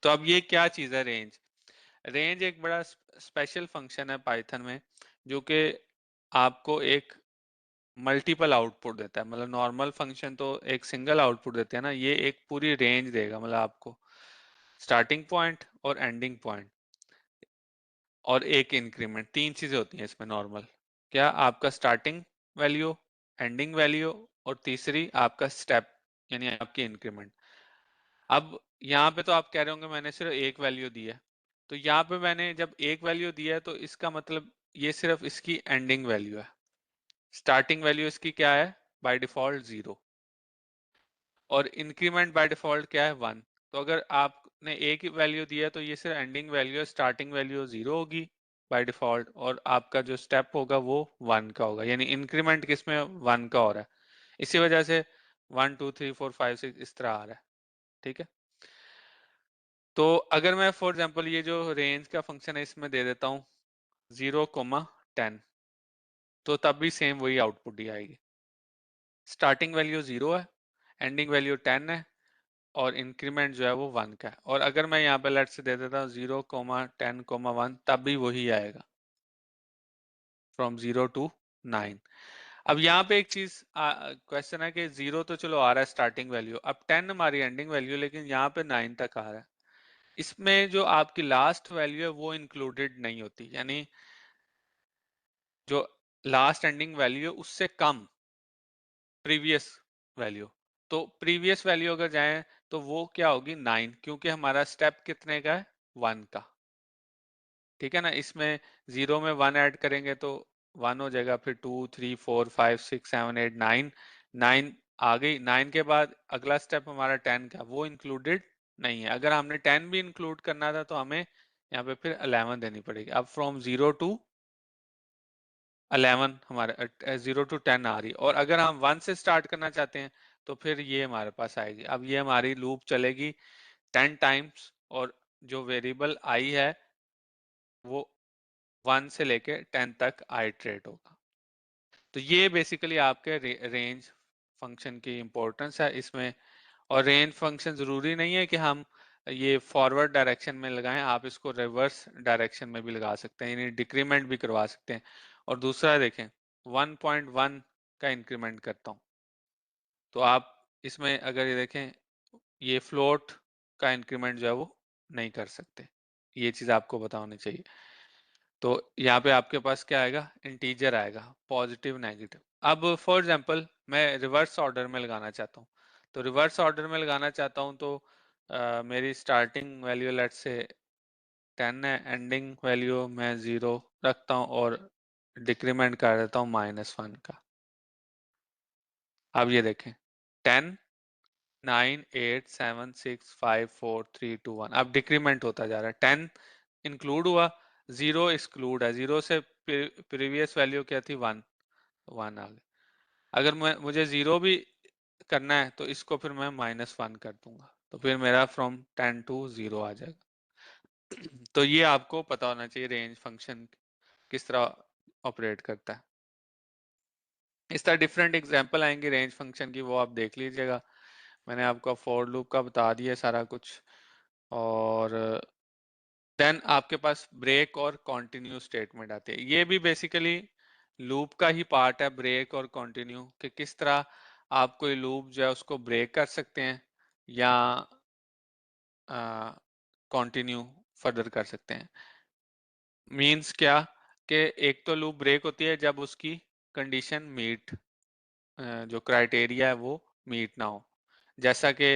तो अब ये क्या चीज है रेंज, रेंज एक बड़ा स्पेशल फंक्शन है पाइथन में, जो कि आपको एक मल्टीपल आउटपुट देता है। मतलब नॉर्मल फंक्शन तो एक सिंगल आउटपुट देते हैं ना, ये एक पूरी रेंज देगा, मतलब आपको स्टार्टिंग पॉइंट और एंडिंग पॉइंट और एक इंक्रीमेंट, तीन चीजें होती हैं इसमें नॉर्मल। क्या, आपका स्टार्टिंग वैल्यू, एंडिंग वैल्यू, और तीसरी आपका स्टेप यानी आपकी इंक्रीमेंट। अब यहाँ पे तो आप कह रहे होंगे मैंने सिर्फ एक वैल्यू दी है, तो यहाँ पे मैंने जब एक वैल्यू दी है तो इसका मतलब ये सिर्फ इसकी एंडिंग वैल्यू है। स्टार्टिंग वैल्यू इसकी क्या है, बाय डिफॉल्ट 0, और इंक्रीमेंट बाय डिफॉल्ट क्या है 1। तो अगर आपने एक ही वैल्यू दिया है तो ये सिर्फ एंडिंग वैल्यू, स्टार्टिंग वैल्यू 0 होगी बाय डिफॉल्ट, और आपका जो स्टेप होगा वो 1 का होगा, यानी इंक्रीमेंट किसमें 1 का हो रहा है। इसी वजह से 1 2 3 4 5 6 इस तरह आ रहा है। ठीक है, तो अगर मैं फॉर एग्जांपल ये जो रेंज का फंक्शन है इसमें दे देता हूँ 0,10, तो तब भी सेम वही आउटपुट ही आएगी। स्टार्टिंग वैल्यू 0 है, एंडिंग वैल्यू 10 है, और इंक्रीमेंट जो है वो 1 का है। और अगर मैं यहाँ पे लेट से दे देता हूँ 0,10,1, तब भी वही आएगा फ्रॉम 0 टू 9। अब यहाँ पे एक चीज क्वेश्चन है कि 0 तो चलो आ रहा है स्टार्टिंग वैल्यू, अब 10 हमारी एंडिंग वैल्यू, लेकिन यहाँ पे 9 तक आ रहा है। इसमें जो आपकी लास्ट वैल्यू है वो इंक्लूडेड नहीं होती, यानी जो लास्ट एंडिंग वैल्यू है उससे कम प्रीवियस वैल्यू, तो प्रीवियस वैल्यू अगर जाए तो वो क्या होगी 9, क्योंकि हमारा स्टेप कितने का है 1 का। ठीक है ना, इसमें 0 में 1 ऐड करेंगे तो 1 हो जाएगा, फिर 2 3 4 5 6 7 8 9, 9 आ गई। 9 के बाद अगला स्टेप हमारा 10 का, वो इंक्लूडेड नहीं है। अगर हमने 10 भी इंक्लूड करना था तो हमें यहाँ पे फिर 11 देनी पड़ेगी। अब फ्रॉम 0 टू 11 हमारे 0 टू 10 आ रही, और अगर हम 1 से स्टार्ट करना चाहते हैं तो फिर ये हमारे पास आएगी। अब ये हमारी लूप चलेगी 10 टाइम्स, और जो वेरिएबल आई है वो 1 से लेके 10 तक आइटरेट होगा। तो ये बेसिकली आपके रेंज फंक्शन की इंपॉर्टेंस है इसमें। और रेंज फंक्शन जरूरी नहीं है कि हम ये फॉरवर्ड डायरेक्शन में लगाएं, आप इसको रिवर्स डायरेक्शन में भी लगा सकते हैं, यानी डिक्रीमेंट भी करवा सकते हैं। और दूसरा देखें, 1.1 का इंक्रीमेंट करता हूँ तो आप इसमें अगर ये देखें, ये फ्लोट का इंक्रीमेंट जो है वो नहीं कर सकते। ये चीज आपको पता होनी चाहिए। तो यहाँ पे आपके पास क्या आएगा, इंटीजर आएगा, पॉजिटिव नेगेटिव। अब फॉर एग्जांपल मैं रिवर्स ऑर्डर में लगाना चाहता हूँ, तो रिवर्स ऑर्डर में लगाना चाहता हूँ तो मेरी स्टार्टिंग वैल्यू लेट से 10 है, एंडिंग वैल्यू मैं 0 रखता हूँ और डिक्रीमेंट कर देता हूँ -1 का। अब ये देखें 10 9 8 7 6 5 4 3 2 1, अब डिक्रीमेंट होता जा रहा है। 10 इंक्लूड हुआ, 0 एक्सक्लूड है, 0 से प्रीवियस वैल्यू क्या थी 1, 1 आ गई। अगर मुझे 0 भी करना है तो इसको फिर मैं -1 कर दूंगा, तो फिर मेरा फ्रॉम 10 टू 0 आ जाएगा। तो ये आपको पता होना चाहिए रेंज फंक्शन किस तरह ऑपरेट करता है। इस तरह डिफरेंट एग्जांपल आएंगे रेंज फंक्शन की, वो आप देख लीजिएगा। मैंने आपको फॉर लूप का बता दिया सारा कुछ। और देन आपके पास ब्रेक और कंटिन्यू स्टेटमेंट आते हैं। ये भी बेसिकली लूप का ही पार्ट है, ब्रेक और कंटिन्यू, कि किस तरह आप कोई लूप जो है उसको ब्रेक कर सकते हैं या कंटिन्यू फर्दर कर सकते हैं। मींस क्या, कि एक तो लूप ब्रेक होती है जब उसकी कंडीशन मीट, जो क्राइटेरिया है वो मीट ना हो। जैसा कि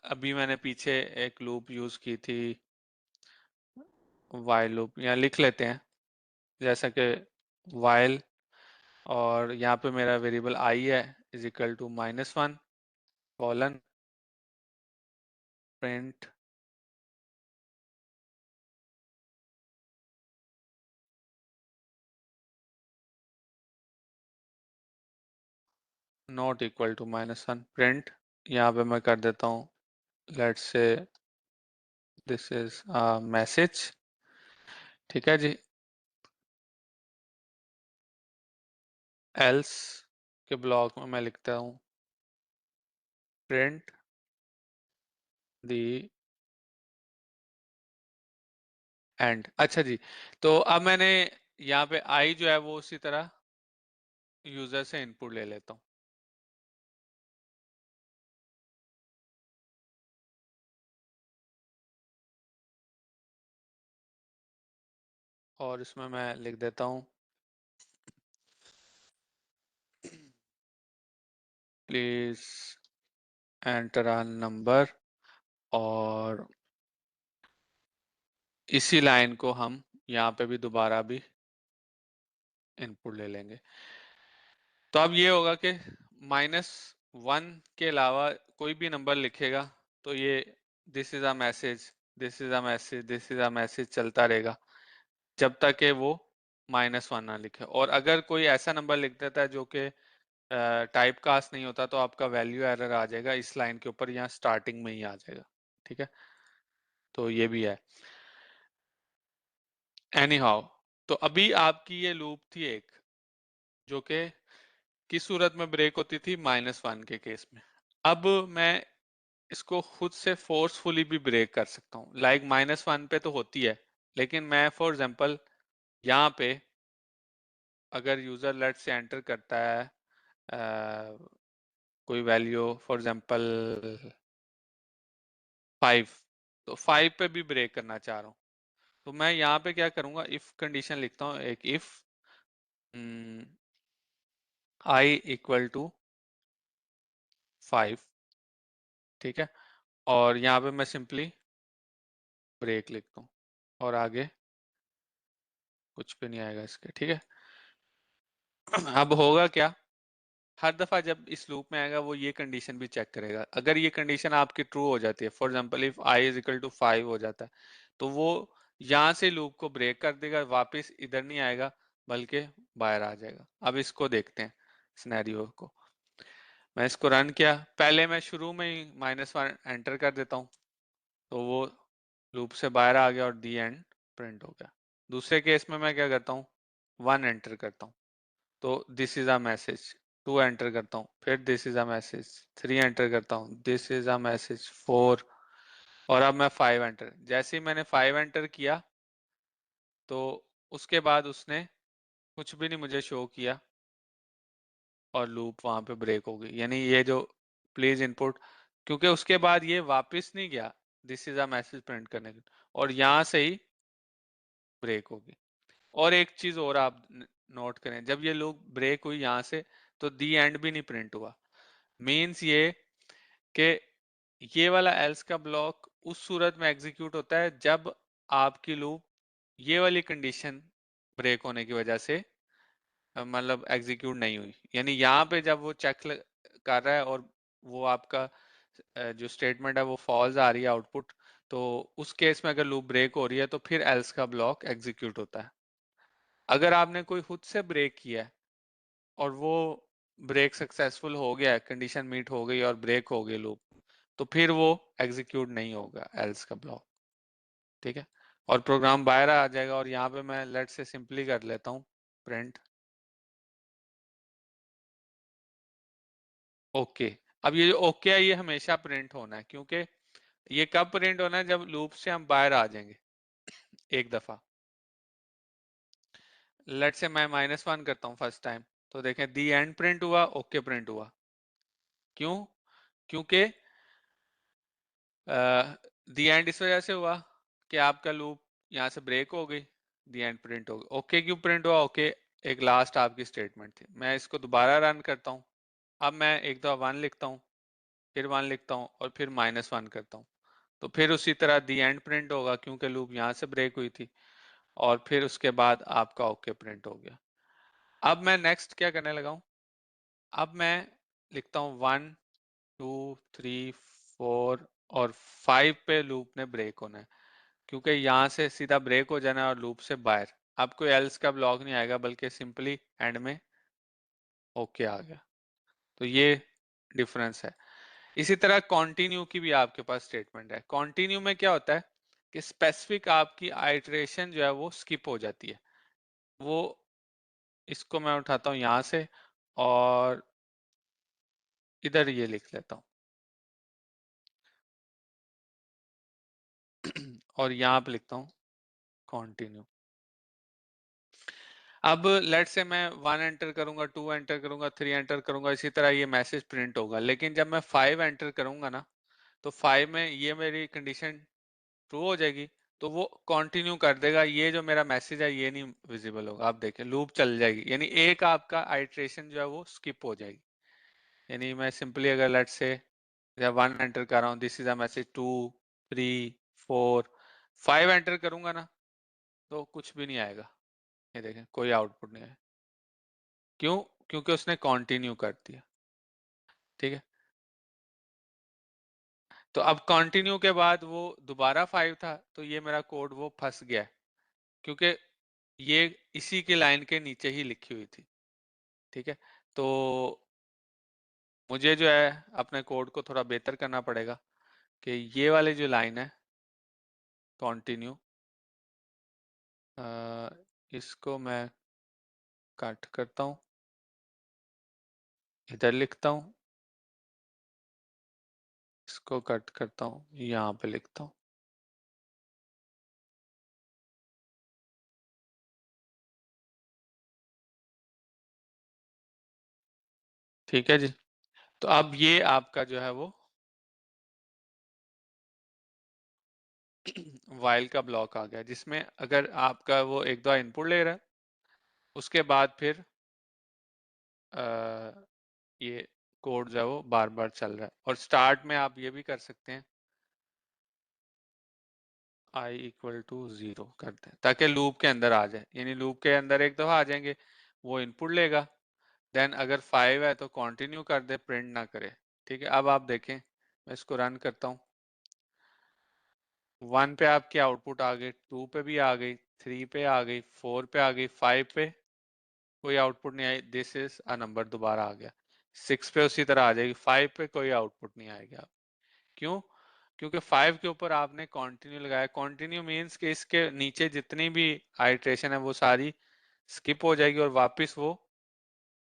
अभी मैंने पीछे एक लूप यूज की थी, वाइल लूप, यहाँ लिख लेते हैं जैसा कि वाइल, और यहाँ पे मेरा वेरिएबल आई है is equal to -1 colon print not equal to -1 print. यहाँ पे मैं कर देता हूँ let's say this is message. ठीक है जी। एल्स के ब्लॉक में मैं लिखता हूँ प्रिंट दी एंड। अच्छा जी, तो अब मैंने यहाँ पे आई जो है वो उसी तरह यूजर से इनपुट ले लेता हूँ, और इसमें मैं लिख देता हूँ प्लीज एंटर अ नंबर, और इसी लाइन को हम यहाँ पे भी दोबारा भी इनपुट ले लेंगे। तो अब ये होगा कि -1 के अलावा कोई भी नंबर लिखेगा तो ये this is a message, this is a message, this is a message चलता रहेगा जब तक कि वो -1 ना लिखे। और अगर कोई ऐसा नंबर लिख देता है जो कि टाइप कास्ट नहीं होता तो आपका वैल्यू एरर आ जाएगा इस लाइन के ऊपर, यहाँ स्टार्टिंग में ही आ जाएगा। ठीक है, तो ये भी है। एनी हाउ, तो अभी आपकी ये लूप थी एक, जो कि किस सूरत में ब्रेक होती थी -1 के केस में। अब मैं इसको खुद से फोर्सफुली भी ब्रेक कर सकता हूँ, लाइक -1 पे तो होती है, लेकिन मैं फॉर एग्जांपल यहाँ पे अगर यूजर लेट से एंटर करता है कोई वैल्यू फॉर एग्जांपल 5, तो 5 पे भी ब्रेक करना चाह रहा हूँ, तो मैं यहाँ पे क्या करूंगा, इफ कंडीशन लिखता हूँ, एक इफ आई इक्वल टू 5, ठीक है। और यहाँ पे मैं सिंपली ब्रेक लिखता हूँ और आगे कुछ भी नहीं आएगा इसके, ठीक है। अब होगा क्या, हर दफा जब इस लूप में आएगा वो ये कंडीशन भी चेक करेगा। अगर ये कंडीशन आपकी ट्रू हो जाती है, for example if i is equal to 5 हो जाता है, तो वो यहाँ से लूप को ब्रेक कर देगा, वापस इधर नहीं आएगा बल्कि बाहर आ जाएगा। अब इसको देखते हैं सिनेरियो को। मैं इसको रन किया, पहले मैं शुरू में ही -1 एंटर कर देता हूँ, तो वो लूप से बाहर आ गया और दी एंड प्रिंट हो गया। दूसरे केस में मैं क्या करता हूँ, 1 एंटर करता हूँ, तो this is a message. 2 enter करता हूँ, फिर this is a message. 3 enter करता हूँ, दिस इज अ मैसेज। 4, और अब मैं 5 एंटर, जैसे ही मैंने 5 एंटर किया तो उसके बाद उसने कुछ भी नहीं मुझे शो किया और लूप वहां पे ब्रेक हो गई। यानी ये जो प्लीज इनपुट, क्योंकि उसके बाद ये वापस नहीं गया this is a message print करने के, और यहाँ से ही ब्रेक होगी। और एक चीज और आप नोट करें, जब ये लूप ब्रेक हुई यहाँ से, तो दी एंड भी नहीं प्रिंट हुआ। मीन्स ये कि ये वाला एल्स का ब्लॉक उस सूरत में एग्जीक्यूट होता है जब आपकी लूप ये वाली कंडीशन ब्रेक होने की वजह से मतलब एग्जीक्यूट नहीं हुई। यानी यहाँ पे जब वो चेक कर रहा है और वो आपका जो स्टेटमेंट है वो फॉल्स आ रही है आउटपुट, तो उस केस में अगर लूप ब्रेक हो रही है तो फिर एल्स का ब्लॉक एग्जीक्यूट होता है। अगर आपने कोई खुद से ब्रेक किया है और वो ब्रेक सक्सेसफुल हो गया है, कंडीशन मीट हो गई और ब्रेक हो गई लूप, तो फिर वो एग्जीक्यूट नहीं होगा एल्स का ब्लॉक, ठीक है। और प्रोग्राम बाहर आ जाएगा, और यहाँ पे मैं लेट से सिंपली कर लेता हूँ प्रिंट ओके। अब ये जो ओके है ये हमेशा प्रिंट होना है, क्योंकि ये कब प्रिंट होना है, जब लूप से हम बाहर आ जाएंगे एक दफा। लेट से मैं -1 करता हूँ फर्स्ट टाइम, तो देखें दी एंड प्रिंट हुआ, ओके प्रिंट हुआ। क्यों? क्योंकि दी एंड इस वजह से हुआ कि आपका लूप यहाँ से ब्रेक हो गई, दी एंड प्रिंट हो गई। ओके क्यों प्रिंट हुआ? ओके एक लास्ट आपकी स्टेटमेंट थी। मैं इसको दोबारा रन करता हूँ, अब मैं एक दफा 1 लिखता हूँ, फिर 1 लिखता हूँ और फिर -1 करता हूँ, तो फिर उसी तरह दी एंड प्रिंट होगा क्योंकि लूप यहाँ से ब्रेक हुई थी, और फिर उसके बाद आपका ओके प्रिंट हो गया। अब मैं नेक्स्ट क्या करने लगा हूँ, अब मैं लिखता हूँ 1 2 3 4 और 5 पे लूप ने ब्रेक होना है, क्योंकि यहाँ से सीधा ब्रेक हो जाना है और लूप से बाहर। अब कोई एल्स का ब्लॉक नहीं आएगा बल्कि सिंपली एंड में ओके आ गया। तो ये डिफरेंस है। इसी तरह कॉन्टिन्यू की भी आपके पास स्टेटमेंट है। कॉन्टिन्यू में क्या होता है कि स्पेसिफिक आपकी आइटरेशन जो है वो स्किप हो जाती है। वो इसको मैं उठाता हूँ यहाँ से और इधर ये लिख लेता हूँ और यहाँ पे लिखता हूँ कॉन्टिन्यू। अब लेट से मैं 1 एंटर करूंगा, 2 एंटर करूंगा, 3 एंटर करूंगा, इसी तरह ये मैसेज प्रिंट होगा। लेकिन जब मैं 5 एंटर करूंगा ना, तो 5 में ये मेरी कंडीशन ट्रू हो जाएगी, तो वो कंटिन्यू कर देगा। ये जो मेरा मैसेज है ये नहीं विजिबल होगा। आप देखें लूप चल जाएगी, यानी एक आपका आइट्रेशन जो है वो स्किप हो जाएगी। यानी मैं सिंपली अगर लेट से जब 1 एंटर कर रहा हूँ, this is a message, 2 3 4 5 enter करूंगा ना, तो कुछ भी नहीं आएगा। ये देखें कोई आउटपुट नहीं आया। क्यों? क्योंकि उसने कंटिन्यू कर दिया, ठीक है। तो अब कंटिन्यू के बाद वो दोबारा 5 था, तो ये मेरा कोड वो फंस गया, क्योंकि ये इसी के लाइन के नीचे ही लिखी हुई थी, ठीक है। तो मुझे जो है अपने कोड को थोड़ा बेहतर करना पड़ेगा कि ये वाली जो लाइन है कंटिन्यू, इसको मैं कट करता हूँ, इधर लिखता हूँ, इसको कट करता हूँ, यहाँ पे लिखता हूँ। ठीक है जी। तो अब ये आपका जो है वो वाइल का ब्लॉक आ गया, जिसमें अगर आपका वो एक दो इनपुट ले रहा है, उसके बाद फिर ये कोड जो है वो बार बार चल रहा है। और स्टार्ट में आप ये भी कर सकते हैं i इक्वल टू 0 करते हैं ताकि लूप के अंदर आ जाए, यानी लूप के अंदर एक दफा आ जाएंगे, वो इनपुट लेगा। देन अगर 5 है तो कंटिन्यू कर दे, प्रिंट ना करे। ठीक है, अब आप देखें, मैं इसको रन करता हूँ। 1 पे आपकी आउटपुट आ गई, 2 पे भी आ गई, 3 पे आ गई, 4 पे आ गई, 5 पे कोई आउटपुट नहीं आई, दिस इज अ नंबर, दोबारा आ गया। 6 पे उसी तरह आ जाएगी, 5 पे कोई आउटपुट नहीं आएगी। आप क्यों? क्योंकि 5 के ऊपर आपने कंटिन्यू लगाया। कंटिन्यू मीन्स कि इसके नीचे जितनी भी आइट्रेशन है वो सारी स्किप हो जाएगी और वापस वो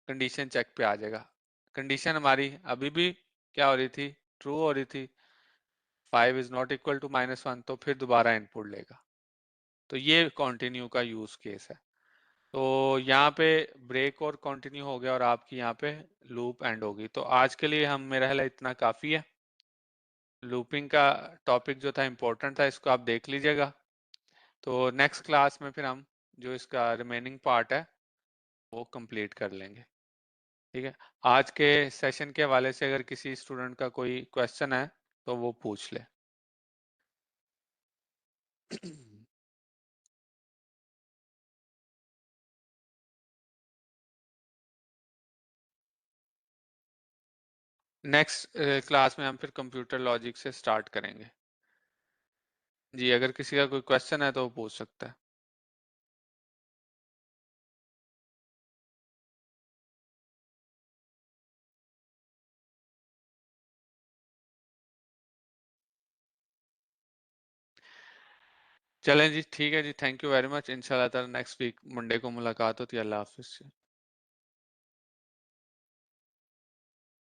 कंडीशन चेक पे आ जाएगा। कंडीशन हमारी अभी भी क्या हो रही थी, ट्रू हो रही थी। 5 इज नॉट इक्वल टू -1, तो फिर दोबारा इनपुट लेगा। तो ये कंटिन्यू का यूज केस है। तो यहाँ पे ब्रेक और कंटिन्यू हो गया और आपकी यहाँ पे लूप एंड होगी। तो आज के लिए हम, मेरा ख्याल है इतना काफी है। लूपिंग का टॉपिक जो था इम्पोर्टेंट था, इसको आप देख लीजिएगा। तो नेक्स्ट क्लास में फिर हम जो इसका रिमेनिंग पार्ट है वो कंप्लीट कर लेंगे। ठीक है, आज के सेशन के हवाले से अगर किसी स्टूडेंट का कोई क्वेश्चन है तो वो पूछ ले। नेक्स्ट क्लास में हम फिर कंप्यूटर लॉजिक से स्टार्ट करेंगे। जी, अगर किसी का कोई क्वेश्चन है तो वो पूछ सकता है। चलें जी, ठीक है जी, थैंक यू वेरी मच। इंशाल्लाह ताला नेक्स्ट वीक मंडे को मुलाकात होती है। अल्लाह हाफिज़।